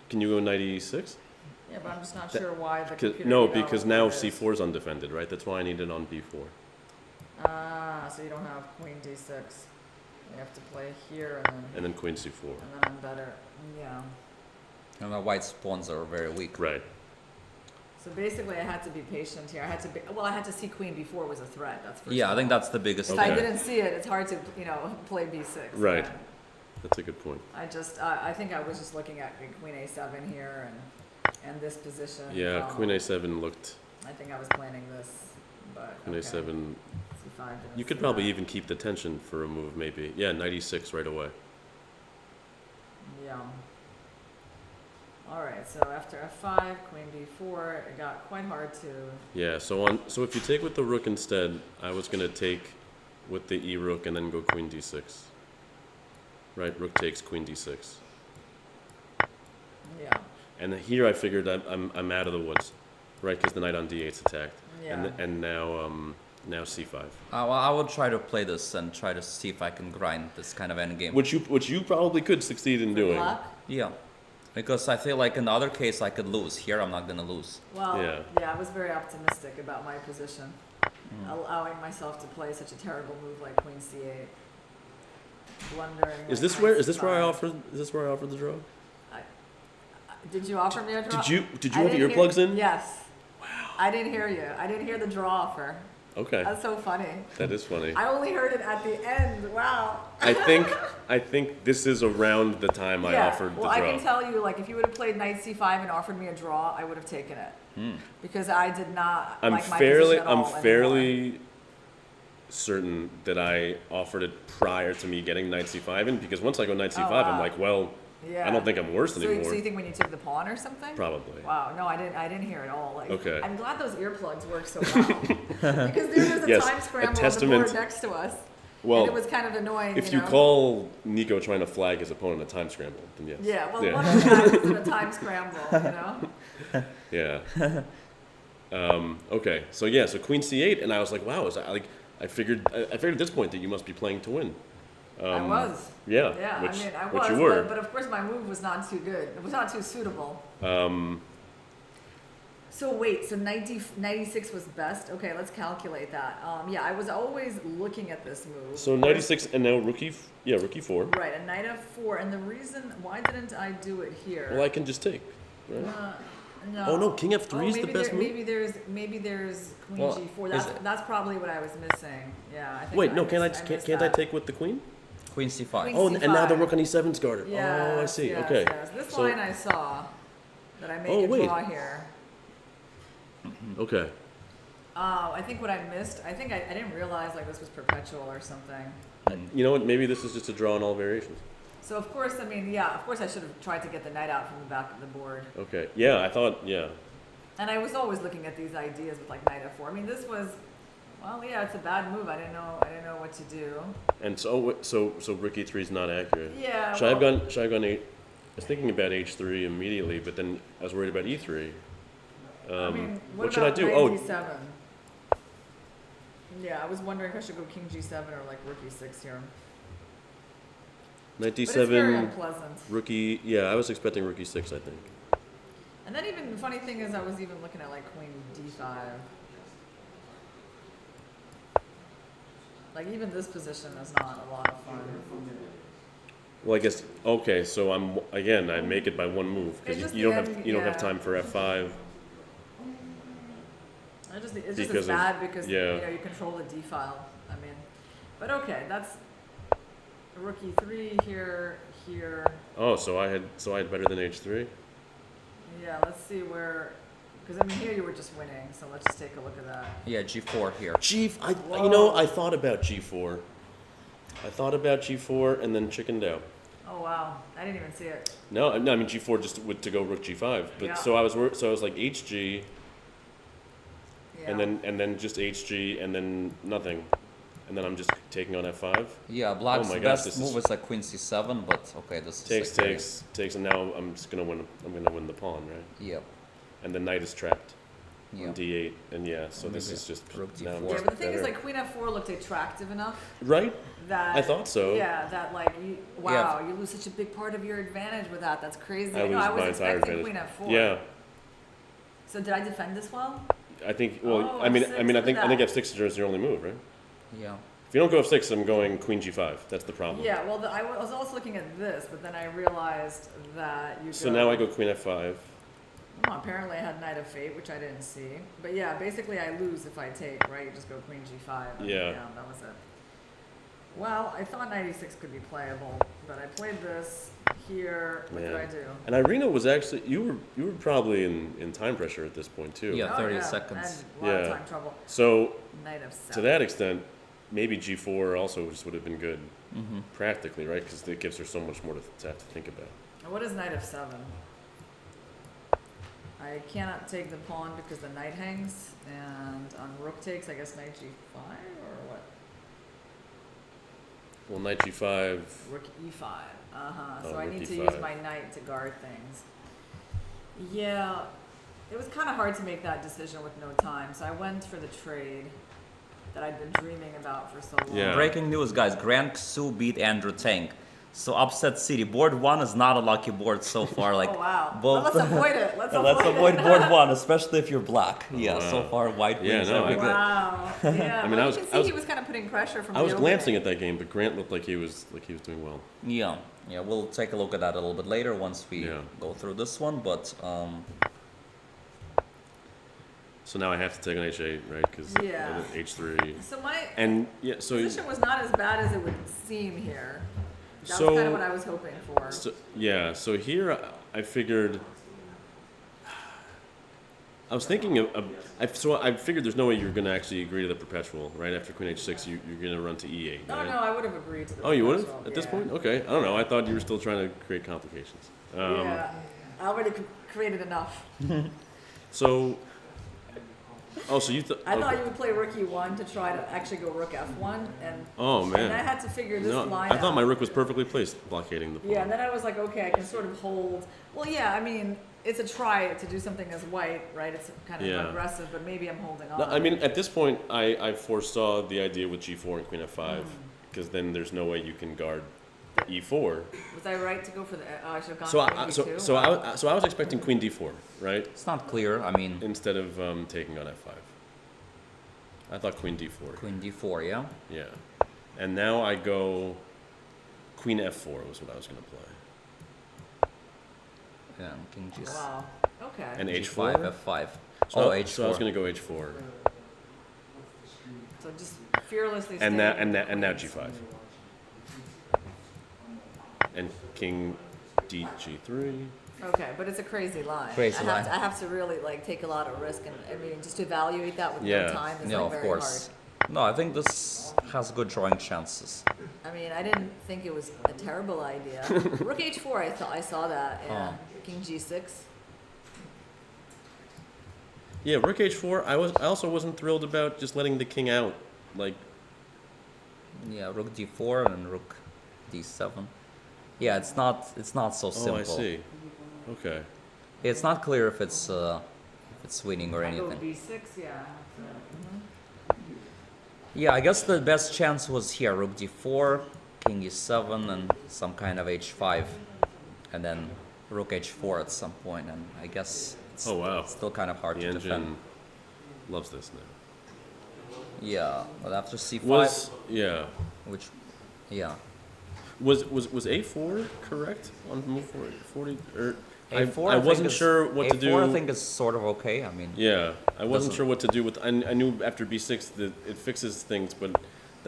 can you go knight e6? Yeah, but I'm just not That- sure why the 'Cause- computer. no, did that because with now this. c4 is undefended, right? That's why I need it on b4. Ah, so you don't have queen d6. You have to play here And then queen c4. and then I'm better. Yeah. And the white pawns are very weak. Right. So basically, I had to be patient here. I had to be. Well, I had to see queen b4 was a threat. That's for Yeah, sure. I think that's the biggest. If Okay. I didn't see it, it's hard to play b6. Right. And That's a good point. I think I was just looking at queen a7 here and this position. Yeah, queen a7 looked. I think I was planning this, but Queen okay. a7. C5 didn't You could see probably that. even keep the tension for a move, maybe. Yeah, knight e6 right away. Yeah. All right. So after f5, queen b4, it got quite hard to. Yeah. So if you take with the rook instead, I was gonna take with the e rook and then go queen d6. Right. Rook takes queen d6. Yeah. And here I figured I'm out of the woods, right? Because the knight on d8's attacked. Yeah. And now c5. Well, I will try to play this and try to see if I can grind this kind of endgame. Which you probably could succeed in doing. Luck? Yeah, because I feel like in the other case I could lose. Here I'm not gonna lose. Well, Yeah. I was very optimistic about my position, allowing myself to play such a terrible move like queen c8, blundering. Is like this knight where I c5. offered? Is this where I offered the draw? Did you offer me a draw? Did you I have didn't earplugs hear, in? Yes. Wow. I didn't hear you. I didn't hear the draw offer. Okay, That's so funny. that is funny. I only heard it at the end. Wow. I think this is around the time I offered well, the draw. I can tell you, like, if you would have played knight c5 and offered me a draw, I would have taken it. Because I did not like my position at all I'm anymore. fairly certain that I offered it prior to me getting knight c5 in, because once I go knight c5, wow. I'm like, well, Yeah. I don't think I'm worse So anymore. you think when you took the pawn or something? Probably. Wow, no, I didn't hear it all. Like, Okay. I'm glad those earplugs work so well. Because there was a Yes, time a scramble on the testament- board next to us. Well, and it was kind of annoying. if you know? call Nico trying to flag his opponent a time scramble, then yes. Yeah, well, one of the guys was in a time scramble, Yeah. Okay. So yeah. So queen c8, and I was like, wow. I figured at this point that you must be playing to win. I was. Yeah. Yeah, Which, I mean, I which was, you were. but of course my move was not too good. It was not too suitable. So wait, so 96 was best? Okay, let's calculate that. Yeah, I was always looking at this move. So 96 and now rook e4. Right, a knight f4, and the reason, why didn't I do it here? Well, I can just take. Right? No. Oh, no, king F3 is the maybe best move? Maybe there's queen Well, g4. is it- That's probably what I was missing. Yeah, I think Wait, no, missed can't I that. take with the queen? Queen c5. Queen Oh, and now the c5. rook on e7's guarded. Yes, Oh, I see. yes, Okay. yes. This So- line I saw that I make Oh, a wait. draw here. Okay. I think what I missed, I think I didn't realize like this was perpetual or something. You know what? Maybe this is just a draw in all variations. So of course, I mean, yeah, of course I should have tried to get the knight out from the back of the board. Okay. Yeah, I thought. Yeah. And I was always looking at these ideas with like knight f4. I mean, this was, well, yeah, it's a bad move. I didn't know what to do. And so rook e3 is not accurate. Yeah. Should I well, have gone I was thinking about h3 immediately, but then I was worried about e3. I mean, what should I about do? knight Oh, g7? Yeah, I was wondering if I should go king g7 or like rook e6 here. knight But it's very d7, unpleasant. rook e. Yeah, I was expecting rook e6. I think. And then even the funny thing is, I was even looking at like queen d5. Like even this position is not a lot of fun. Well, I guess okay. So I make it by one move It's because just you the don't end, have you don't have yeah. time for f5. It's just Because as of- bad because yeah. you control the d file. I mean, but okay, that's rook e3 here. Oh, so I had better than h3. Yeah, let's see where Because I mean, here you were just winning, so let's just take a look at that. Yeah, G4 here. I thought about G4. I thought about G4 and then chickened out. Oh wow, I didn't even see it. No, I mean G4 just to go Rook G5. But Yeah. so I was like HG Yeah. and then just HG and then nothing. And then I'm just taking on F5. Yeah, Black's Oh my gosh, best this move is like Queen C7, but okay, this is like Takes, and now I'm just gonna win. I'm gonna win the pawn, right? Yep. And the knight is trapped Yeah. on D8, and yeah, so this Maybe is just Rook now I'm D4. Yeah, just but the thing is, better. like Queen F4 looked attractive enough Right? that I thought so. Yeah, that like wow, you lose such a big part of your advantage with that. That's crazy. I No, lose I was my entire expecting advantage. Queen F4. Yeah, So did I defend this well? I think. Well, Oh, I mean, F6, I look at think that. F6 is your only move, right? Yeah. If you don't go F6, I'm going Queen G5. That's the problem. Yeah. Well, I was also looking at this, but then I realized that you. So now I go Queen F5. Oh, apparently I had Knight of Fate, which I didn't see. But yeah, basically I lose if I take, right? You just go Queen G5. And Yeah. that was it. Well, I thought Knight E6 could be playable, but I played this here. What did Yeah. I do? And Irina was actually you were probably in time pressure at this point too. Yeah. 30 yeah, seconds. And a lot of Yeah. time trouble. So Knight of 7. to that extent, maybe G4 also just would have been good Mm-hmm. practically, right? Because it gives her so much more to have to think about. What is Knight of 7? I cannot take the pawn because the knight hangs, and on rook takes, I guess Knight G5 or what? Well, Knight G5. Rook E5. Oh, So I rook need to E5. use my knight to guard things. Yeah, it was kind of hard to make that decision with no time, so I went for the trade that I'd been dreaming about for so long. Yeah. Breaking news, guys. Grand Xu beat Andrew Tang. So upset city. Board 1 is not a lucky board so far. Like Oh wow. both. Well, let's avoid it. Let's Let's avoid avoid it. board 1, especially if you're black. Yeah. So Wow. far, white Yeah, wins no, every I- bit. Wow. Yeah. I mean, well, I was- you can I see was- he was kind of putting pressure from I the was opening. glancing at that game, but Grant looked like he was doing well. Yeah. Yeah. We'll take a look at that a little bit later once we Yeah. go through this one. But So now I have to take an H8, right? Because Yeah. H3. So my And yeah, so position was not as bad as it would seem here. That's So- kind of what I was hoping for. so here I figured. I was thinking I figured there's no way you're going to actually agree to the perpetual, right? After Queen H6, you're going to run to E8. Oh right? no, I would have agreed to the Oh, you would have proposal, at this yeah. point? Okay, I don't know. I thought you were still trying to create complications. Yeah, I already created enough. So, so you thought? I thought you would play rook e1 to try to actually go rook f1, and Oh man. and I had to figure this No, line I thought out. my rook was perfectly placed, blockading the pawn. Yeah, and then I was like, okay, I can sort of hold. Well, yeah, I mean, it's a try to do something as white, right? It's kind of Yeah. aggressive, but maybe I'm holding on. No, I mean, at this point, I foresaw the idea with G4 and Queen F5, Hmm. because then there's no way you can guard E4. Was I right to go for the? I should have gone So for I, e2. so I was expecting Queen D4, right? it's not clear. I mean, Instead of taking on F5. I thought Queen D4. Queen D4. Yeah. Yeah. And now I go Queen F4 was what I was going to play. And King G. Wow. Okay. And G5, H4. F5. So, Oh, H4. So I was going to go H4. So just fearlessly. And staying now, with and, the now, and now queens. G5. And King D G3. Okay, but it's a crazy line. Crazy I line. I have to really like take a lot of risk, and I mean, just to evaluate that with Yeah. no time is No, like of very course. No, I think this has good drawing chances. hard. I mean, I didn't think it was a terrible idea. Rook H4, I saw that. Yeah. Oh. King G6. Yeah, Rook H4. I also wasn't thrilled about just letting the king out. Like, Yeah, Rook D4 and Rook D7. Yeah, it's not so simple. oh, I see. Okay. It's not clear if it's winning or I go anything. B6, yeah. Yeah, I guess the best chance was here, Rook D4, King E7, and some kind of H5, and then Rook H4 at some point, and I guess it's Oh, wow. still kind of hard The to engine defend. loves this now. Yeah, but after C5, which, yeah, Was A4 correct on move 40? Or A4. I think wasn't is- sure what to do. A4 I think is sort of okay. I mean, Yeah, I wasn't Doesn't- sure what to do with. I knew after B6 that it fixes things, but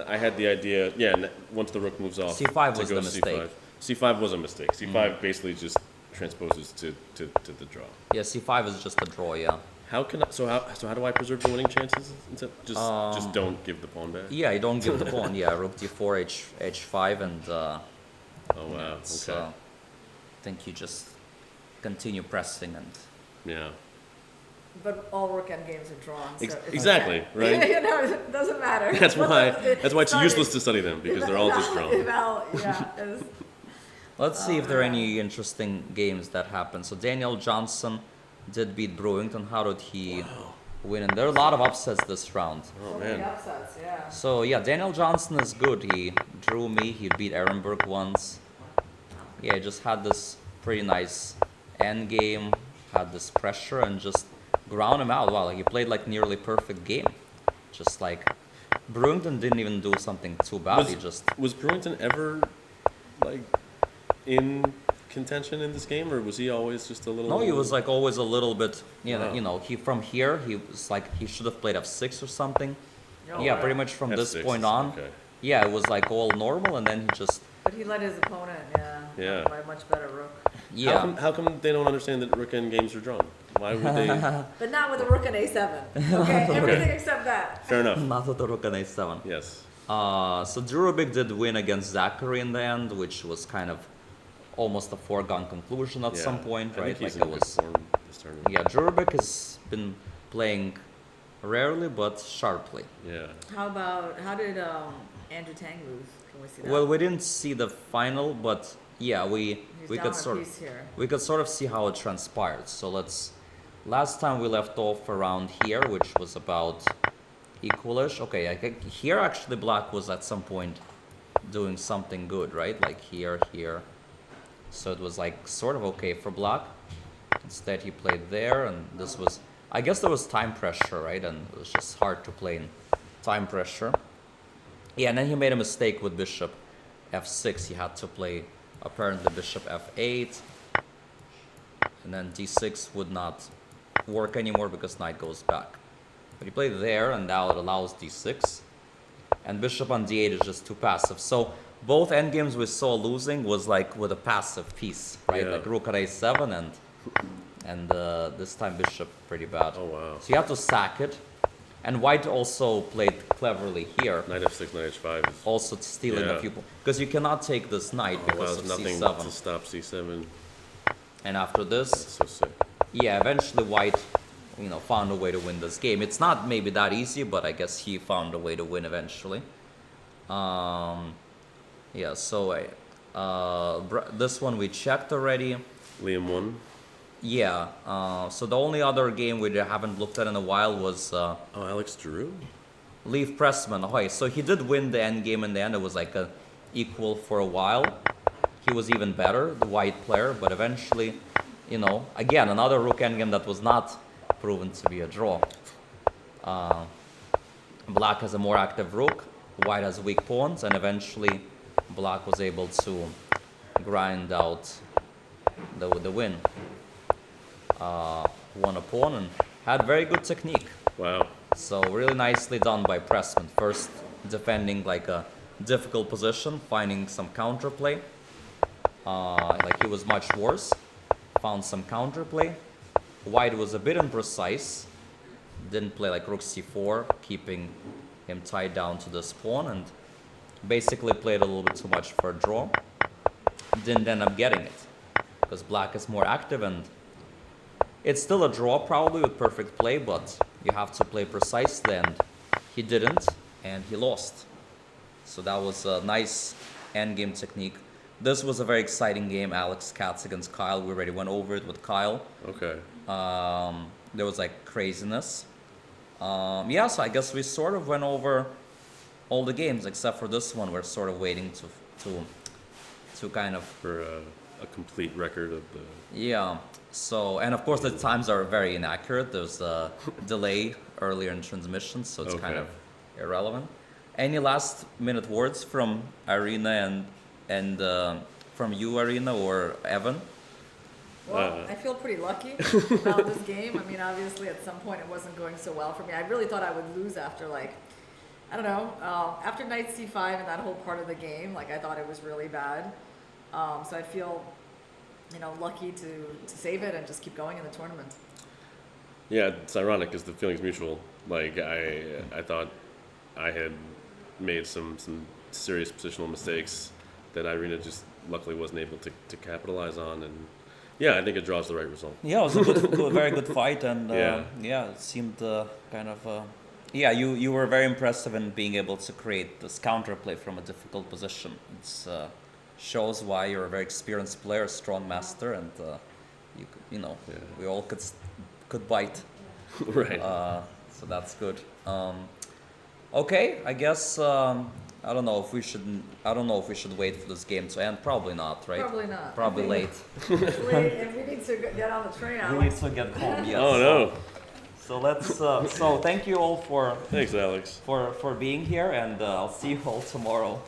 I had the idea. Yeah, once the rook moves off, C5 to was go the mistake. C5. C5 was a mistake. C5 basically just transposes to the draw. yeah, C5 is just a draw. Yeah. So how do I preserve the winning chances? Just don't give the pawn back. Yeah, you don't give the pawn. Yeah, rook d4, h5, and Oh wow. it's, Okay. I think you just continue pressing and. Yeah. But all rook end games are drawn. So it's Exactly. okay. Right. You know, it doesn't matter. That's why. That's why it's Sorry. useless to study them because they're all just drawn. Let's see if there are any interesting games that happen. So Daniel Johnson did beat Brewington. How did he win? And there are a lot of upsets this round. Oh So many man. upsets, yeah. So yeah, Daniel Johnson is good. He drew me. He beat Ehrenberg once. Yeah, he just had this pretty nice end game. Had this pressure and just ground him out. Wow, he played like nearly perfect game. Just like Brewington didn't even do something too bad. He just Was Brewington ever like in contention in this game, or was he always just a little? no, he was like always a little bit. Wow. You know, he from here he was like he should have played f6 or something. Oh, Yeah, wow. pretty much from this F6 point is- on. Okay. Yeah, it was like all normal, and then he just But he let his opponent, Yeah. by a much better rook. yeah. How come they don't understand that rook end games are drawn? Why would they? But not with a rook and a7. Okay, everything except that. Fair enough. Not with the rook and a7. Yes. So Jurubik did win against Zachary in the end, which was kind of almost a foregone conclusion at Yeah. some point, I right? think he's Like in it good was. form this tournament. Yeah, Jurubik has been playing rarely but sharply. Yeah. How did Andrew Tang lose? Can we see that? Well, we didn't see the final, but yeah, He's we down could a sort piece here. we could sort of see how it transpired. So let's. Last time we left off around here, which was about equalish. Okay, I think here actually Black was at some point doing something good, right? Like here. So it was like sort of okay for Black. Instead, he played there, and this was. I guess there was time pressure, right? And it was just hard to play in time pressure. Yeah, and then he made a mistake with bishop f6. He had to play apparently bishop f8, and then d6 would not work anymore because knight goes back. But he played there, and now it allows d6, and bishop on d8 is just too passive. So both endgames we saw losing was like with a passive piece, right? Yeah. Like rook at a7 and this time bishop pretty bad. Oh wow. So you have to sack it. And white also played cleverly here, Knight f6, knight h5 is. also stealing a Yeah. few points. Because you cannot take this knight Oh wow, because there's of nothing c7. to stop c7. And after That's this, so sick. yeah, eventually white, found a way to win this game. It's not maybe that easy, but I guess he found a way to win eventually. Yeah, so this one we checked already. Liam won. Yeah, so the only other game we haven't looked at in a while was Oh, Alex Drew. Leaf Pressman. Okay, so he did win the end game in the end. It was like a equal for a while. He was even better, the white player, but eventually, again, another rook endgame that was not proven to be a draw. Black has a more active rook, white has weak pawns, and eventually Black was able to grind out the win. Won a pawn and had very good technique. Wow. So really nicely done by Pressman. First defending like a difficult position, finding some counterplay. Like he was much worse. Found some counterplay. White was a bit imprecise. Didn't play like rook c4, keeping him tied down to this pawn, and basically played a little bit too much for a draw. Didn't end up getting it because Black is more active, and it's still a draw probably with perfect play, but you have to play precisely, and he didn't, and he lost. So that was a nice endgame technique. This was a very exciting game, Alex Katz against Kyle. We already went over it with Kyle. Okay. There was like craziness. Yeah, so I guess we sort of went over all the games except for this one. We're sort of waiting to kind of For a complete record of the. yeah. So, and of course the times are very inaccurate. There's a delay earlier in transmission, so it's kind Okay. of irrelevant. Any last minute words from Irina and from you, Irina, or Evan? Well, I feel pretty lucky about this game. I mean, obviously, at some point it wasn't going so well for me. I really thought I would lose after, I don't know, after knight c5 and that whole part of the game. I thought it was really bad. So I feel, lucky to save it and just keep going in the tournament. Yeah, it's ironic because the feeling's mutual. Like I thought I had made some serious positional mistakes that Irina just luckily wasn't able to capitalize on, and yeah, I think a draw is the right result. Yeah, it was a very good fight, and Yeah. it seemed kind of. Yeah, you were very impressive in being able to create this counterplay from a difficult position. It shows why you're a very experienced player, strong master, and you know, Yeah. we all could bite. Right. So that's good. Okay, I guess I don't know if we should. I don't know if we should wait for this game to end. Probably not, right? Probably not. Probably late. It's late, and we need to get on the train, We need Alex. to get home. Yes. Oh no. So let's. So thank you all Thanks, Alex. for being here, and I'll see you all tomorrow.